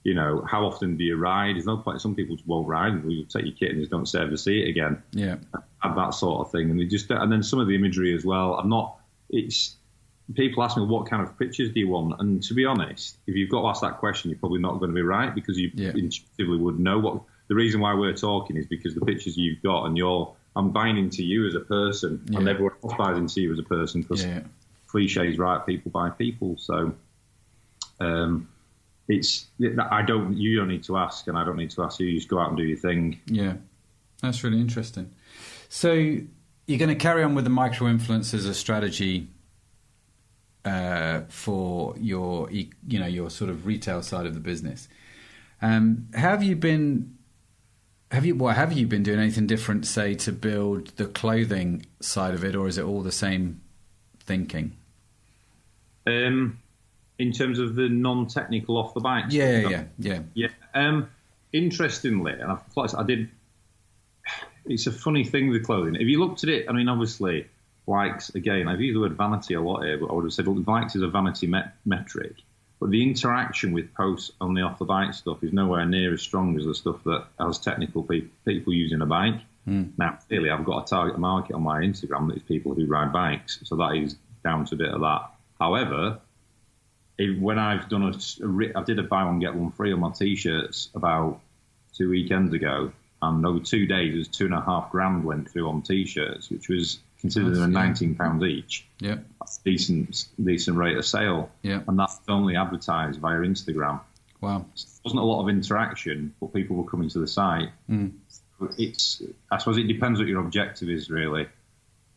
C: How often do you ride? There's no point. Some people just won't ride. You'll take your kit and just don't ever see it again. Yeah, that sort of thing. And then some of the imagery as well. People ask me, what kind of pictures do you want? And to be honest, if you've got to ask that question, you're probably not going to be right, because you intuitively would know what. The reason why we're talking is because the pictures you've got, and I'm buying into you as a person, and everyone else buys into you as a person, because cliches, right? People buy people. So you don't need to ask, and I don't need to ask you. You just go out and do your thing.
B: Yeah, that's really interesting. So you're going to carry on with the micro-influencers as a strategy for your sort of retail side of the business. Have you been doing anything different, say, to build the clothing side of it, or is it all the same thinking?
C: In terms of the non-technical off the bike
B: Yeah.
C: Interestingly, and I did. It's a funny thing with clothing. If you looked at it, I mean, obviously, likes, again, I've used the word vanity a lot here, but I would have said, look, likes is a vanity metric. But the interaction with posts on the off-the-bike stuff is nowhere near as strong as the stuff that has technical people using a bike. Now, clearly, I've got a target market on my Instagram that is people who ride bikes, so that is down to a bit of that. However, when I've done I did a buy one, get one free on my T-shirts about 2 weekends ago, and over 2 days, it was $2,500 went through on T-shirts, which was considered them £19 each.
B: Yeah,
C: that's decent rate of sale.
B: Yeah,
C: and that's only advertised via Instagram.
B: Wow,
C: so there wasn't a lot of interaction, but people were coming to the site. I suppose it depends what your objective is, really.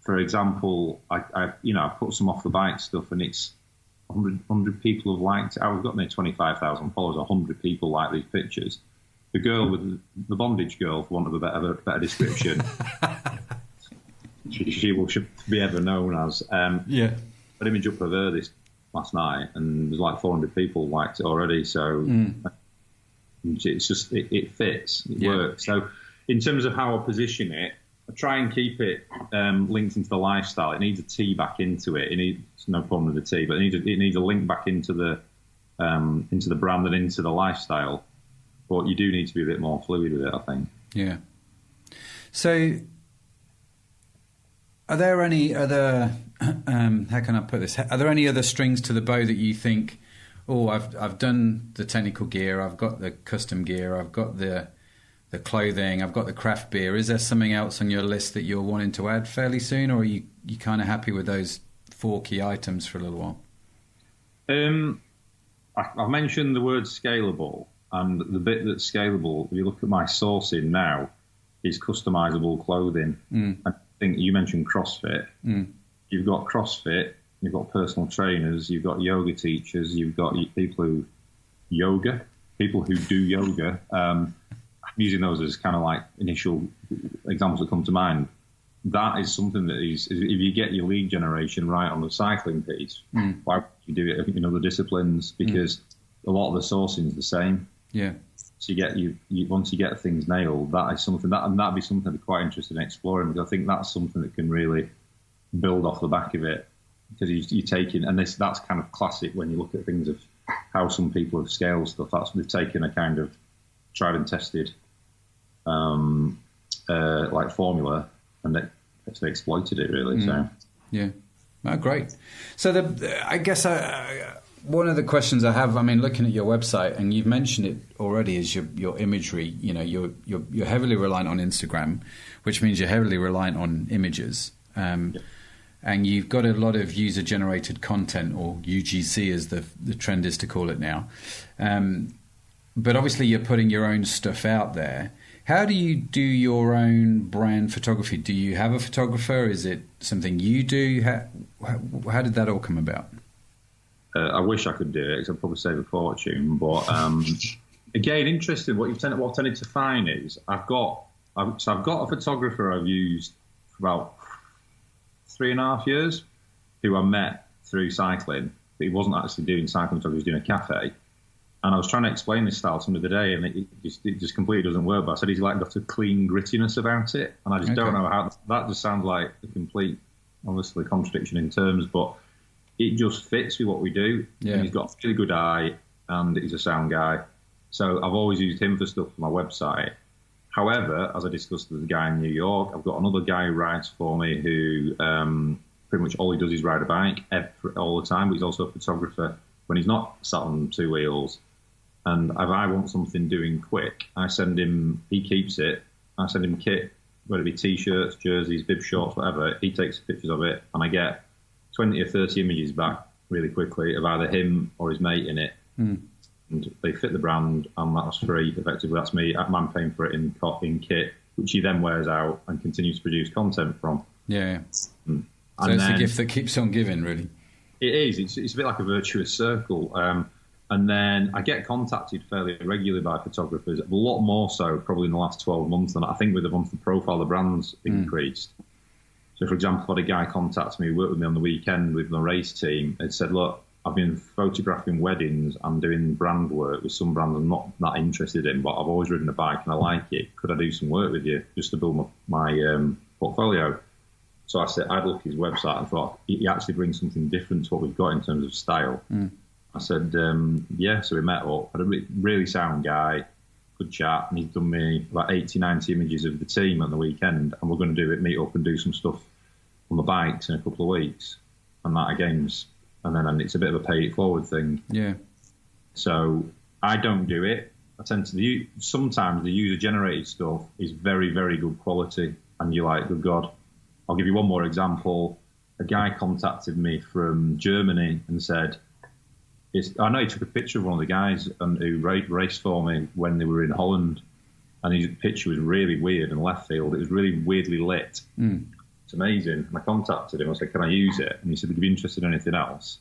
C: For example, I put some off the bike stuff, and it's 100 people have liked it. I've got near 25,000 followers. 100 people like these pictures. The girl with the bondage girl, for want of a better description, she will be ever known as. An image up of her this last night, and there's like 400 people liked it already. So it's just it fits, it works. So in terms of how I position it, I try and keep it linked into the lifestyle. It needs a T back into it. It's no problem with the T, but it needs a link back into the brand and into the lifestyle. But you do need to be a bit more fluid with it, I think. Yeah.
B: So, are there any other? How can I put this? Are there any other strings to the bow that you think? Oh, I've done the technical gear. I've got the custom gear. I've got the clothing. I've got the craft beer. Is there something else on your list that you're wanting to add fairly soon, or are you kind of happy with those 4 key items for a little while?
C: I've mentioned the word scalable. And the bit that's scalable, if you look at my sourcing now, is customizable clothing. I think you mentioned CrossFit. You've got CrossFit, you've got personal trainers, you've got yoga teachers, you've got people who do yoga. I'm using those as kind of like initial examples that come to mind. That is something that is, if you get your lead generation right on the cycling piece, why would you do it in other disciplines? Because a lot of the sourcing is the same.
B: Yeah.
C: So once you get things nailed, that is something that'd be something I'd be quite interested in exploring, because I think that's something that can really build off the back of it. Because you're taking, and that's kind of classic when you look at things of how some people have scaled stuff. They've taken a kind of tried and tested like formula, and they exploited it really. So
B: yeah, oh, great. So I guess one of the questions I have, I mean, looking at your website, and you've mentioned it already, is your imagery. You know, you're heavily reliant on Instagram, which means you're heavily reliant on images, and you've got a lot of user-generated content, or UGC as the trend is to call it now. But obviously, you're putting your own stuff out there. How do you do your own brand photography? Do you have a photographer? Is it something you do? How did that all come about?
C: I wish I could do it, because I'd probably save a fortune. But again, interesting. What I've tended to find is I've got a photographer I've used for about 3.5 years, who I met through cycling, but he wasn't actually doing cycling photography, he was doing a cafe. And I was trying to explain this style to him the other day, and it just completely doesn't work. But I said he's like got a clean grittiness about it, and I just don't know how that just sounds like a complete, obviously, contradiction in terms, but it just fits with what we do. Yeah. And he's got a really good eye, and he's a sound guy. So I've always used him for stuff for my website. However, as I discussed with the guy in New York, I've got another guy who writes for me who pretty much all he does is ride a bike all the time, but he's also a photographer when he's not sat on 2 wheels. And if I want something doing quick, I send him, he keeps it, I send him kit, whether it be T-shirts, jerseys, bib shorts, whatever. He takes pictures of it, and I get 20 or 30 images back really quickly of either him or his mate in it. And they fit the brand, and that's free, effectively. That's me. I'm paying for it in kit, which he then wears out and continues to produce content from.
B: Yeah. So
C: And
B: it's
C: then,
B: the gift that keeps on giving, really.
C: It is. It's a bit like a virtuous circle. And then I get contacted fairly regularly by photographers, a lot more so probably in the last 12 months than I think with the monthly profile, the brand's increased. So, for example, I had a guy contact me, worked with me on the weekend with my race team, and said, look, I've been photographing weddings and doing brand work with some brands I'm not that interested in, but I've always ridden a bike and I like it. Could I do some work with you just to build my portfolio? So I said, I'd look at his website and thought, he actually brings something different to what we've got in terms of style. I said, yeah, so we met up. Had a really sound guy, good chat, and he's done me about 80, 90 images of the team on the weekend, and we're going to meet up and do some stuff on the bikes in a couple of weeks, and that again, and it's a bit of a pay it forward thing.
B: Yeah.
C: So I don't do it. I tend to sometimes the user generated stuff is very, very good quality, and you're like, good God. I'll give you one more example. A guy contacted me from Germany and said, I know he took a picture of one of the guys who raced for me when they were in Holland, and his picture was really weird and left field. It was really weirdly lit. It's amazing. And I contacted him. I said, can I use it? And he said, would you be interested in anything else?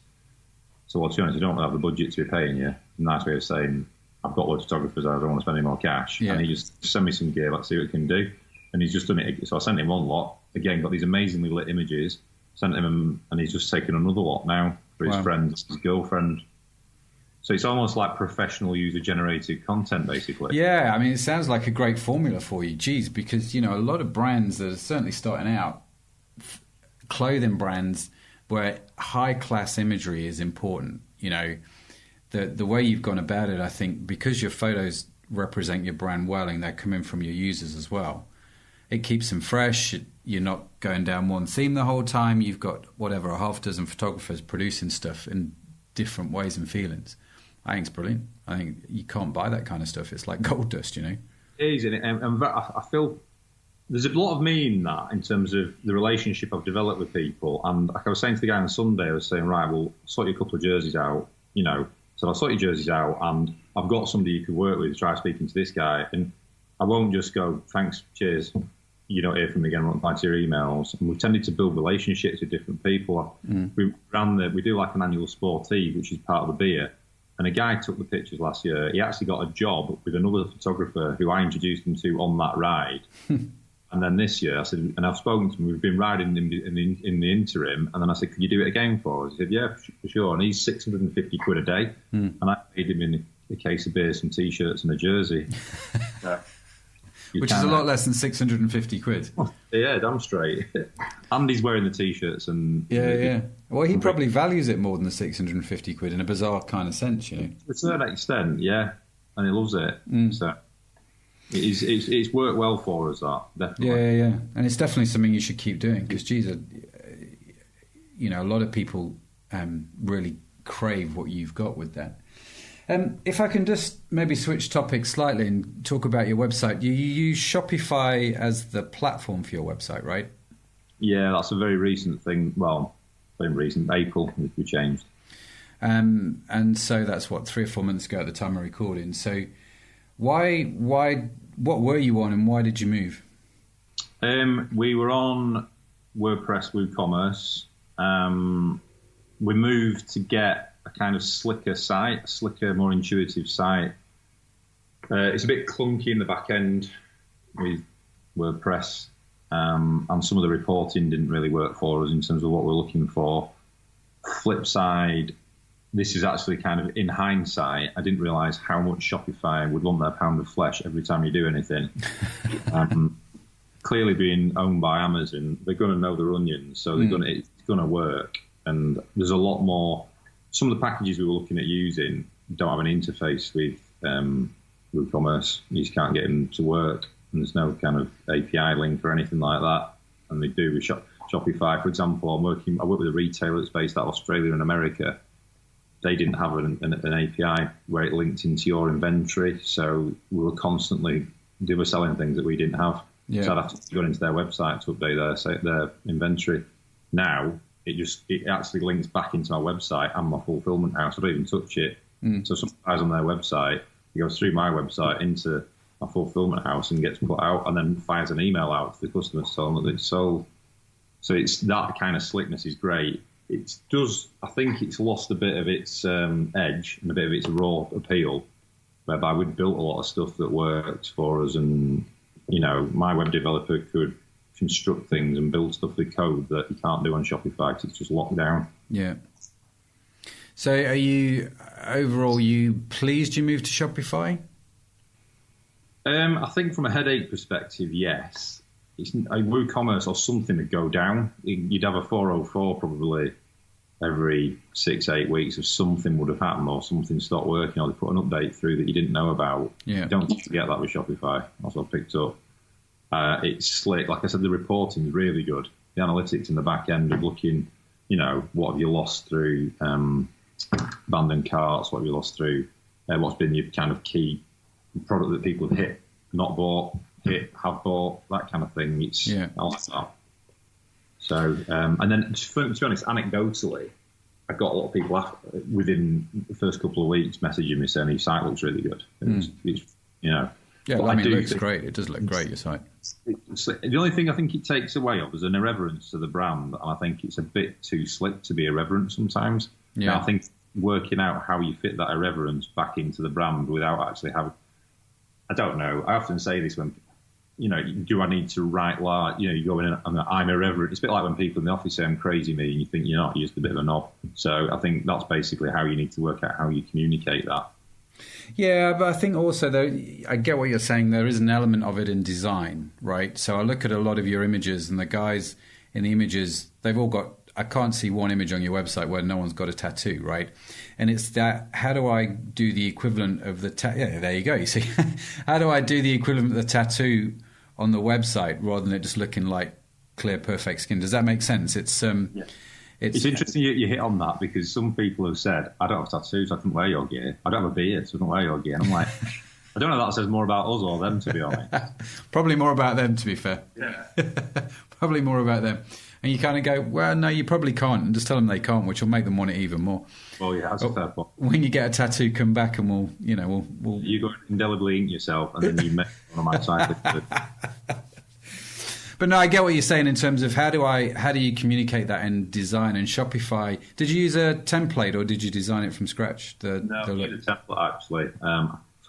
C: So, well, to be honest, I don't have the budget to be paying you. A nice way of saying, I've got loads of photographers, I don't want to spend any more cash. Yeah. And he just sent me some gear, let's see what he can do. And he's just done it. So I sent him one lot. Again, got these amazingly lit images. Sent him, and he's just taken another lot now for his friend, his girlfriend. So it's almost like professional user-generated content, basically.
B: Yeah, I mean, it sounds like a great formula for you. Geez, because, a lot of brands that are certainly starting out, clothing brands where high-class imagery is important. The way you've gone about it, I think, because your photos represent your brand well and they're coming from your users as well, it keeps them fresh. You're not going down one theme the whole time. You've got, a half dozen photographers producing stuff in different ways and feelings. I think it's brilliant. I think you can't buy that kind of stuff. It's like gold dust, It
C: is, and I feel there's a lot of me in that in terms of the relationship I've developed with people. And like I was saying to the guy on Sunday, I was saying, right, well, sort you a couple of jerseys out, So I'll sort your jerseys out, and I've got somebody you could work with. Try speaking to this guy, and I won't just go, thanks, cheers. You don't hear from me again, I won't reply to your emails. And we've tended to build relationships with different people. We do like an annual sportive, which is part of the beer. And a guy took the pictures last year. He actually got a job with another photographer who I introduced him to on that ride. And then this year, I said, and I've spoken to him, we've been riding in the interim. And then I said, could you do it again for us? He said, yeah, for sure. And he's 650 quid a day. And I paid him in a case of beer, some T-shirts and a jersey.
B: Which is a lot less than 650 quid.
C: Yeah, damn straight. And he's wearing the T-shirts. And
B: yeah. Well, he probably values it more than the 650 quid in a bizarre kind of sense,
C: To a certain extent, yeah. And he loves it. So it's worked well for us, that, definitely.
B: Yeah. And it's definitely something you should keep doing because, geez, a lot of people really crave what you've got with that. If I can just maybe switch topics slightly and talk about your website. You use Shopify as the platform for your website, right?
C: Yeah, that's a very recent thing. Well, very recent. April, we changed.
B: And so that's, 3 or 4 months ago at the time of recording. So what were you on and why did you move?
C: We were on WordPress, WooCommerce. We moved to get a kind of slicker, more intuitive site. It's a bit clunky in the back end with WordPress, and some of the reporting didn't really work for us in terms of what we're looking for. Flip side, this is actually kind of in hindsight, I didn't realise how much Shopify would want their pound of flesh every time you do anything. Clearly being owned by Amazon, they're going to know their onions, so it's going to work. And there's a lot more. Some of the packages we were looking at using don't have an interface with WooCommerce. You just can't get them to work, and there's no kind of API link or anything like that. And they do with Shopify, for example. I work with a retailer that's based out of Australia and America. They didn't have an API where it linked into your inventory, so we were they were selling things that we didn't have. Yeah. So I'd have to go into their website to update their inventory. Now, it actually links back into my website and my fulfillment house. I don't even touch it. So something guys on their website, it goes through my website into my fulfillment house and gets put out, and then fires an email out to the customers telling them that it's sold. So it's that kind of slickness is great. I think it's lost a bit of its edge and a bit of its raw appeal, whereby we'd built a lot of stuff that worked for us, and my web developer could construct things and build stuff with code that you can't do on Shopify because it's just locked down.
B: Yeah. So are you pleased you moved to Shopify?
C: I think from a headache perspective, yes. WooCommerce or something would go down. You'd have a 404 probably every 6-8 weeks, if something would have happened or something stopped working or they put an update through that you didn't know about.
B: Yeah.
C: You don't get that with Shopify. That's what I picked up. It's slick. Like I said, the reporting is really good. The analytics in the back end of looking, what have you lost through abandoned carts, what have you lost through, what's been your kind of key product that people have hit, not bought, hit, have bought, that kind of thing. I like that. So, and then to be honest, anecdotally, I got a lot of people within the first couple of weeks messaging me saying your site looks really good.
B: Yeah, it looks great. It does look great, your site.
C: The only thing I think it takes away of is an irreverence to the brand, and I think it's a bit too slick to be irreverent sometimes. Yeah. And I think working out how you fit that irreverence back into the brand without actually having, I don't know. I often say this when, do I need to write like, you go in and I'm irreverent. It's a bit like when people in the office say I'm crazy me and you think you're not, you're just a bit of a knob. So I think that's basically how you need to work out how you communicate that.
B: Yeah, but I think also, though, I get what you're saying. There is an element of it in design, right? So I look at a lot of your images, and the guys in the images, they've all got, I can't see one image on your website where no one's got a tattoo, right? And it's that, how do I do the equivalent of the yeah, there you go. You see, how do I do the equivalent of the tattoo on the website rather than it just looking like clear, perfect skin? Does that make sense? It's
C: interesting you hit on that, because some people have said, I don't have tattoos, I couldn't wear your gear. I don't have a beard, so I don't wear your gear. And I'm like, I don't know if that says more about us or them, to be honest.
B: Probably more about them, to be fair.
C: Yeah.
B: Probably more about them. And you kind of go, well, no, you probably can't, and just tell them they can't, which will make them want it even more.
C: Well, yeah, that's a fair point.
B: When you get a tattoo, come back and we'll.
C: You go indelibly ink yourself, and then you make one of my cyclists.
B: But no, I get what you're saying in terms of how do you communicate that in design and Shopify? Did you use a template or did you design it from scratch?
C: No, we used a template actually.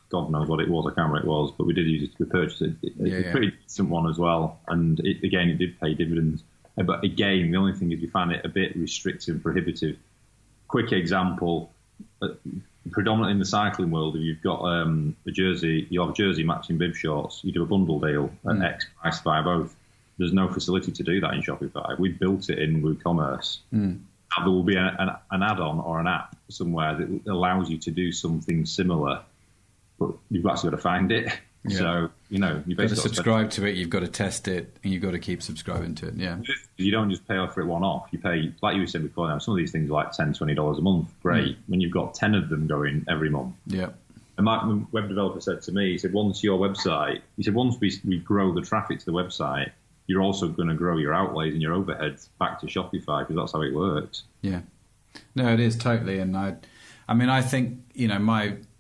C: God knows what it was. I can't remember what it was, but we did use it. We purchased it. It's a pretty decent one as well, and it did pay dividends. But again, the only thing is we find it a bit restrictive and prohibitive. Quick example. Predominantly in the cycling world, if you've got a jersey, you have jersey matching bib shorts, you do a bundle deal at X price by both. There's no facility to do that in Shopify. We built it in WooCommerce. There will be an add-on or an app somewhere that allows you to do something similar, but you've actually got to find it. Yeah. So, you've
B: got to subscribe to it, you've got to test it, and you've got to keep subscribing to it, yeah.
C: You don't just pay for it one-off. You pay, like you said before now, some of these things are like $10, $20 a month. Great. When you've got 10 of them going every month. Yeah. And my web developer said to me, he said, once we grow the traffic to the website, you're also going to grow your outlays and your overheads back to Shopify, because that's how it works.
B: Yeah. No, it is totally. And I think,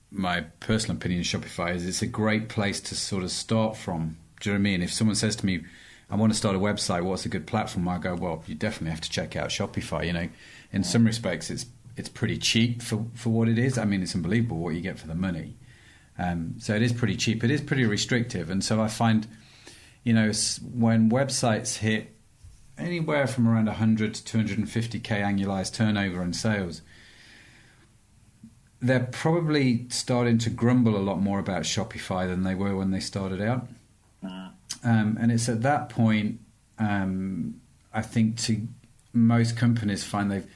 B: my personal opinion of Shopify is it's a great place to sort of start from. Do you know what I mean? If someone says to me, I want to start a website, what's a good platform? I go, well, you definitely have to check out Shopify. In some respects, it's pretty cheap for what it is. I mean, it's unbelievable what you get for the money. So it is pretty cheap. It is pretty restrictive. And so I find, when websites hit anywhere from around 100 to 250k annualized turnover and sales, they're probably starting to grumble a lot more about Shopify than they were when they started out. And it's at that point, I think, to most companies find they've,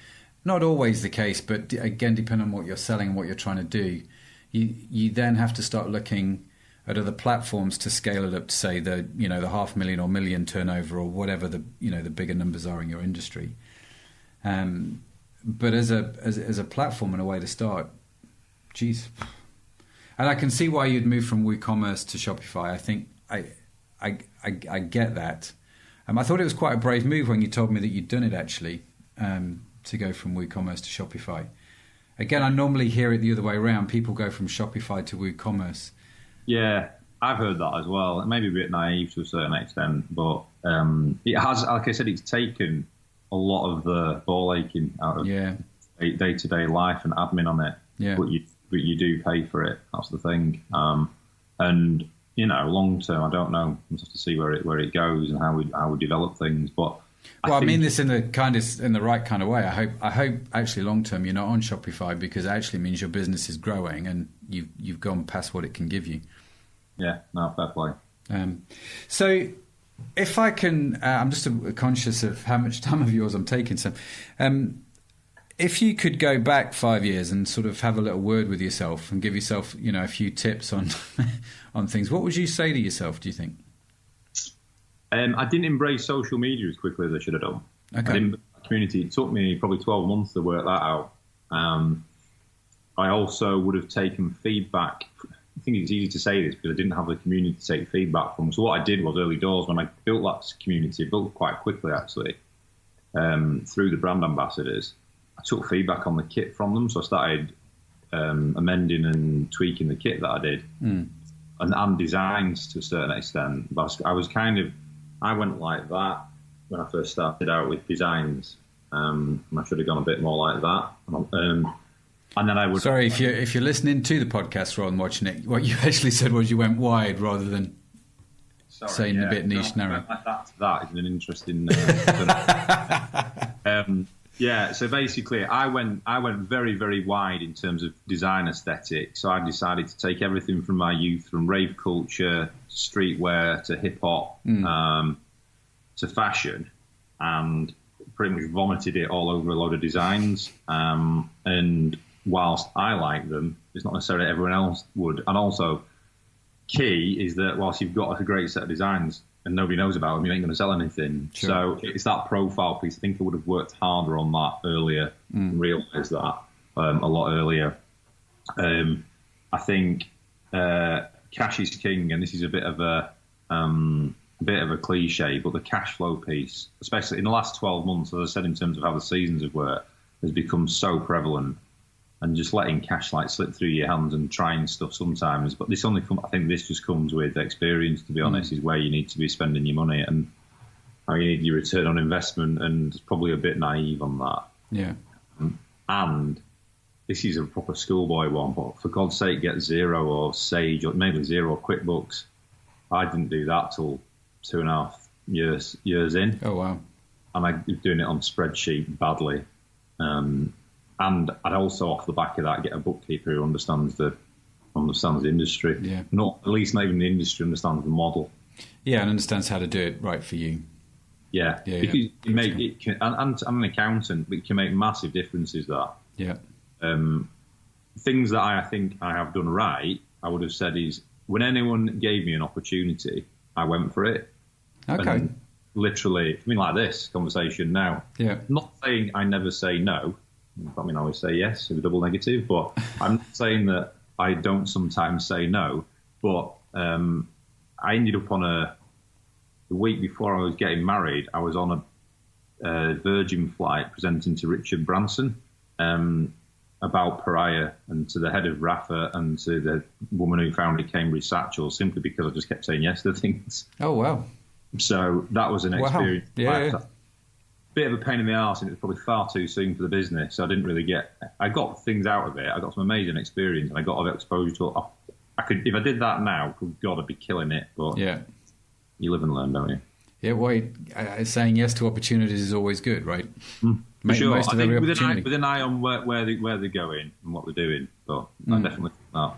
B: not always the case, but again, depending on what you're selling and what you're trying to do, you then have to start looking at other platforms to scale it up to, say, the 500,000 or million turnover or whatever the bigger numbers are in your industry. But as a platform and a way to start, geez. And I can see why you'd move from WooCommerce to Shopify. I think I get that. I thought it was quite a brave move when you told me that you'd done it, actually, to go from WooCommerce to Shopify. Again, I normally hear it the other way around. People go from Shopify to WooCommerce.
C: Yeah. I've heard that as well. It may be a bit naive to a certain extent, but it has, like I said, it's taken a lot of the ball aching out of day-to-day life and admin on it.
B: Yeah.
C: But you do pay for it. That's the thing. And long term, I don't know. We'll have to see where it goes and how we develop things. But
B: I mean this in the right kind of way. I hope actually long term you're not on Shopify, because it actually means your business is growing and you've gone past what it can give you.
C: Yeah, no, fair play.
B: So if I can, I'm just conscious of how much time of yours I'm taking. So if you could go back 5 years and sort of have a little word with yourself and give yourself, a few tips on on things, what would you say to yourself, do you think?
C: I didn't embrace social media as quickly as I should have done.
B: Okay.
C: Community, it took me probably 12 months to work that out. I also would have taken feedback. I think it's easy to say this because I didn't have the community to take feedback from. So what I did was early doors, when I built that community, built quite quickly actually, through the brand ambassadors, I took feedback on the kit from them. So I started amending and tweaking the kit that I did, and designs to a certain extent. But I went like that when I first started out with designs, and I should have gone a bit more like that. And then I would.
B: Sorry, if you're listening to the podcast rather than watching it, what you actually said was you went wide rather than saying a bit niche, narrow.
C: That is an interesting. So basically, I went very, very wide in terms of design aesthetic. So I decided to take everything from my youth, from rave culture, streetwear to hip hop, to fashion, and pretty much vomited it all over a load of designs. And whilst I like them, it's not necessarily everyone else would. And also, key is that whilst you've got a great set of designs and nobody knows about them, you ain't going to sell anything. Sure. So it's that profile piece. I think I would have worked harder on that earlier, and realised that a lot earlier. I think cash is king, and this is a bit of a cliche, but the cash flow piece, especially in the last 12 months, as I said, in terms of how the seasons have worked, has become so prevalent. And just letting cash slip through your hands and trying stuff sometimes. But I think this just comes with experience, to be honest, is where you need to be spending your money and how you need your return on investment, and it's probably a bit naive on that.
B: Yeah.
C: And this is a proper schoolboy one, but for God's sake, get Xero or Sage, or maybe Xero or QuickBooks. I didn't do that till 2.5 years in.
B: Oh, wow.
C: And I was doing it on spreadsheet badly. And I'd also, off the back of that, get a bookkeeper who understands the industry.
B: Yeah.
C: At least not even the industry, understands the model.
B: Yeah, and understands how to do it right for you.
C: Yeah. Because you make it can, and I'm an accountant, but it can make massive differences. That.
B: Yeah.
C: Things that I think I have done right, I would have said is, when anyone gave me an opportunity, I went for it.
B: Okay.
C: And literally, like this conversation now.
B: Yeah.
C: Not saying I never say no. I mean, I always say yes with a double negative, but I'm not saying that I don't sometimes say no. But I ended up on the week before I was getting married, I was on a Virgin flight presenting to Richard Branson about Paria, and to the head of Rafa and to the woman who founded Cambridge Satchel, simply because I just kept saying yes to things.
B: Oh, wow.
C: So that was an experience.
B: Wow. Yeah.
C: Bit of a pain in the arse, and it was probably far too soon for the business. So I didn't really I got things out of it. I got some amazing experience, and I got exposure to it. If I did that now, good God, I'd be killing it. But
B: yeah,
C: you live and learn, don't you?
B: Yeah, well, saying yes to opportunities is always good, right?
C: For sure. I think
B: with
C: an eye on where they're going and what they're doing. But I definitely think that.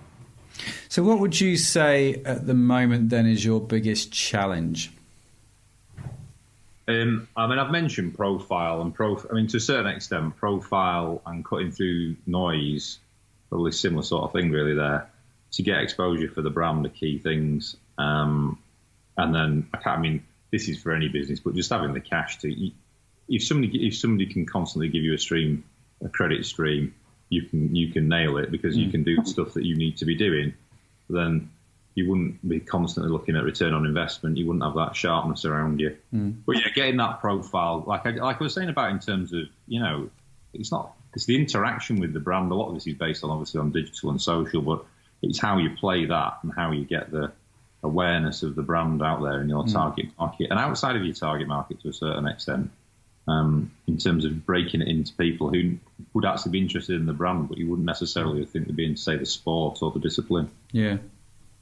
B: So what would you say at the moment then is your biggest challenge?
C: I've mentioned profile and to a certain extent, profile and cutting through noise, probably similar sort of thing really there, to get exposure for the brand, the key things. And then, this is for any business, but just having the cash to, if somebody can constantly give you a credit stream, you can nail it, because you can do stuff that you need to be doing. Then you wouldn't be constantly looking at return on investment. You wouldn't have that sharpness around you. But yeah, getting that profile, like I was saying about in terms of, it's the interaction with the brand. A lot of this is based on, obviously, on digital and social, but it's how you play that and how you get the awareness of the brand out there in your target market and outside of your target market to a certain extent, in terms of breaking it into people who would actually be interested in the brand, but you wouldn't necessarily think they'd be in, say, the sport or the discipline.
B: Yeah.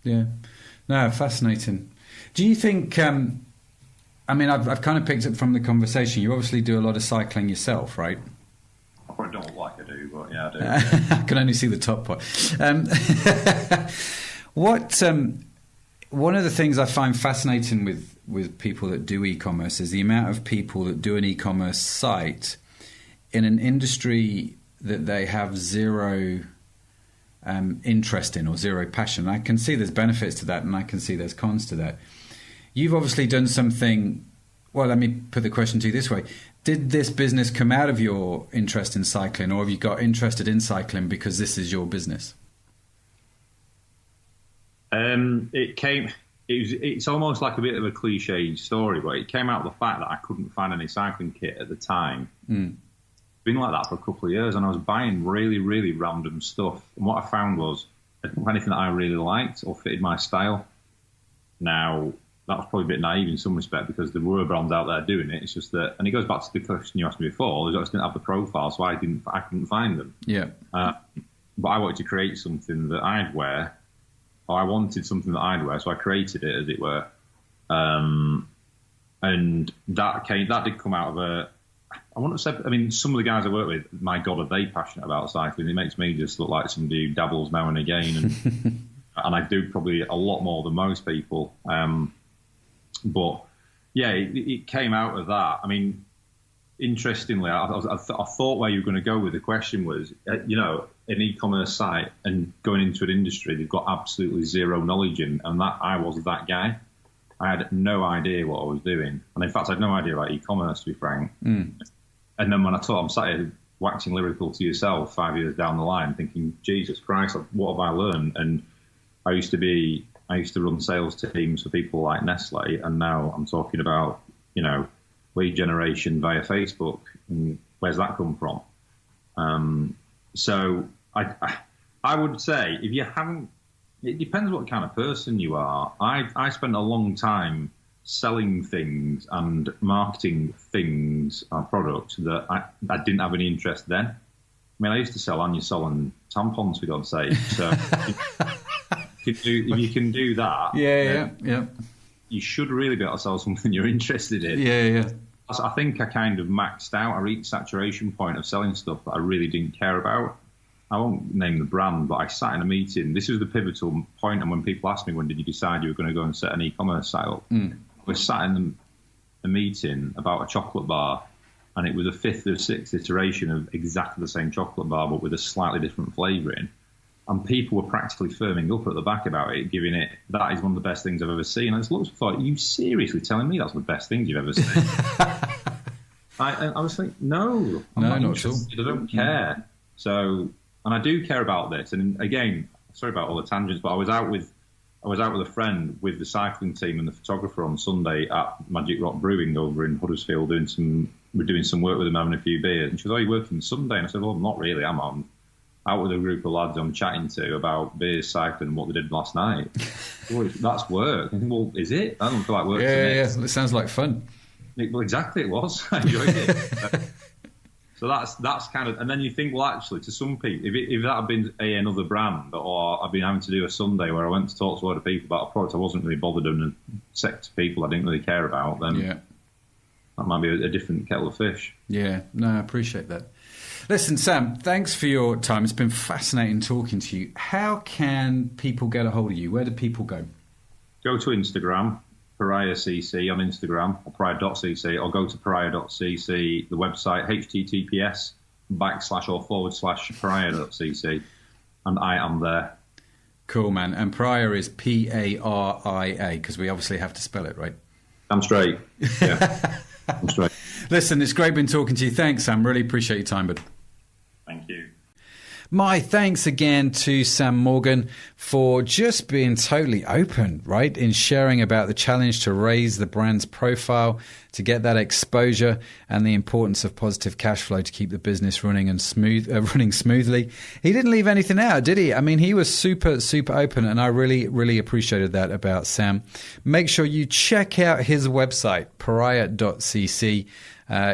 B: No, fascinating. Do you think, I've kind of picked up from the conversation, you obviously do a lot of cycling yourself, right?
C: I probably don't look like I do, but yeah, I do.
B: I can only see the top part. One of the things I find fascinating with people that do e-commerce is the amount of people that do an e-commerce site in an industry that they have zero interest in or zero passion. I can see there's benefits to that and I can see there's cons to that. You've obviously done something. Well, let me put the question to you this way. Did this business come out of your interest in cycling, or have you got interested in cycling because this is your business?
C: It's almost like a bit of a cliche story, but it came out of the fact that I couldn't find any cycling kit at the time. It's been like that for a couple of years, and I was buying really, really random stuff. And what I found was anything that I really liked or fitted my style. Now, that was probably a bit naive in some respect because there were brands out there doing it. It's just that, and it goes back to the question you asked me before, I just didn't have the profile, so I couldn't find them. Yeah. But I wanted to create something that I'd wear. I wanted something that I'd wear, so I created it, as it were. And that did come out of some of the guys I work with, my God, are they passionate about cycling? It makes me just look like somebody who dabbles now and again, and and I do probably a lot more than most people. But yeah, it came out of that. I mean, interestingly, I thought where you were going to go with the question was, an e-commerce site and going into an industry they've got absolutely zero knowledge in, and that I was that guy. I had no idea what I was doing, and in fact I had no idea about e-commerce, to be frank. And then when I'm sat here waxing lyrical to yourself 5 years down the line thinking, Jesus Christ, what have I learned? And I used to run sales teams for people like Nestle, and now I'm talking about lead generation via Facebook, and where's that come from? So I would say, if you haven't, it depends what kind of person you are. I spent a long time selling things and marketing things and products that I didn't have any interest then. I mean, I used to sell Anusol and tampons, for God's sake. So if you can do that, yeah, you should really be able to sell something you're interested in. Yeah. I think I kind of maxed out. I reached saturation point of selling stuff that I really didn't care about. I won't name the brand, but I sat in a meeting. This was the pivotal point, and when people asked me, when did you decide you were going to go and set an e-commerce site up? We sat in a meeting about a chocolate bar, and it was a fifth or sixth iteration of exactly the same chocolate bar, but with a slightly different flavouring. And people were practically firming up at the back about it, giving it, that is one of the best things I've ever seen. And I just looked and thought, are you seriously telling me that's the best thing you've ever seen? I was like, no, I'm not interested. I don't care. So, and I do care about this. And again, sorry about all the tangents, but I was out with a friend with the cycling team and the photographer on Sunday at Magic Rock Brewing over in Huddersfield we're doing some work with them, having a few beers. And she was, "Oh, you working Sunday?" And I said, "Well, not really. I'm out with a group of lads I'm chatting to about beers, cycling, and what they did last night." Well, that's work. I think, well, is it? I don't feel like work to me.
B: Yeah, it sounds like fun.
C: Well, exactly, it was. I enjoyed it. So that's kind of, and then you think, well, actually, to some people, if that had been another brand, or I've been having to do a Sunday where I went to talk to a lot of people about a product I wasn't really bothered and sector people I didn't really care about, then that might be a different kettle of fish. Yeah,
B: no, I appreciate that. Listen, Sam, thanks for your time. It's been fascinating talking to you. How can people get a hold of you? Where do people go?
C: Go to Instagram, Paria.cc on Instagram, or Paria.cc, or go to Paria.cc, the website, https://Paria.cc, and I am there.
B: Cool, man. And Paria is Paria, because we obviously have to spell it, right?
C: I'm straight. Yeah, I'm straight.
B: Listen, it's great been talking to you. Thanks, Sam. Really appreciate your time, bud.
C: Thank you.
B: My thanks again to Sam Morgan for just being totally open, right, in sharing about the challenge to raise the brand's profile, to get that exposure, and the importance of positive cash flow to keep the business running smoothly. He didn't leave anything out, did he? I mean, he was super open, and I really appreciated that about Sam. Make sure you check out his website, Paria.cc.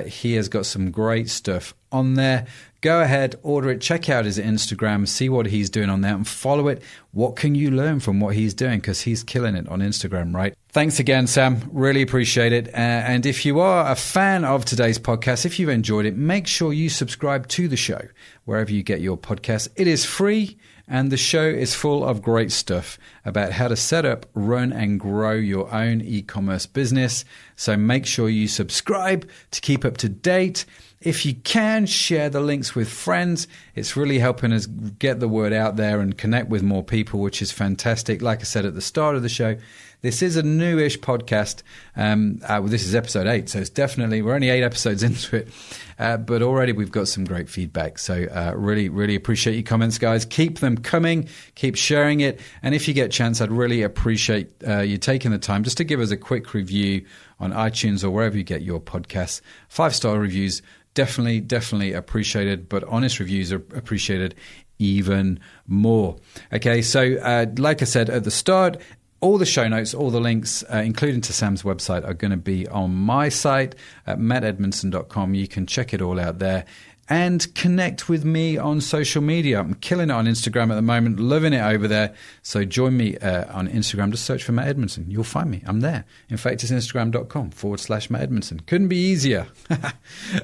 B: He has got some great stuff on there. Go ahead, order it, check out his Instagram, see what he's doing on there, and follow it. What can you learn from what he's doing? Because he's killing it on Instagram, right? Thanks again, Sam. Really appreciate it. And if you are a fan of today's podcast, if you've enjoyed it, make sure you subscribe to the show wherever you get your podcast. It is free, and the show is full of great stuff about how to set up, run, and grow your own e-commerce business. So make sure you subscribe to keep up to date. If you can, share the links with friends. It's really helping us get the word out there and connect with more people, which is fantastic. Like I said at the start of the show, this is a newish podcast. This is episode 8, so it's definitely, we're only 8 episodes into it, but already we've got some great feedback. So really appreciate your comments, guys. Keep them coming. Keep sharing it. And if you get a chance, I'd really appreciate you taking the time just to give us a quick review on iTunes or wherever you get your podcasts. 5-star reviews, definitely appreciated, but honest reviews are appreciated even more. Okay, so like I said at the start, all the show notes, all the links, including to Sam's website, are going to be on my site at mattedmondson.com. You can check it all out there. And connect with me on social media. I'm killing it on Instagram at the moment, loving it over there. So join me on Instagram. Just search for Matt Edmondson. You'll find me. I'm there. In fact, it's instagram.com/Matt Edmondson. Couldn't be easier.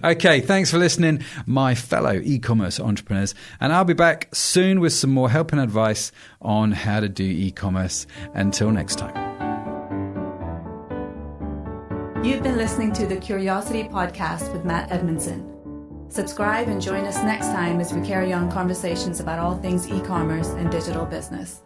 B: Okay, thanks for listening, my fellow e-commerce entrepreneurs. And I'll be back soon with some more help and advice on how to do e-commerce. Until next time.
A: You've been listening to the Curiosity Podcast with Matt Edmondson. Subscribe and join us next time as we carry on conversations about all things e-commerce and digital business.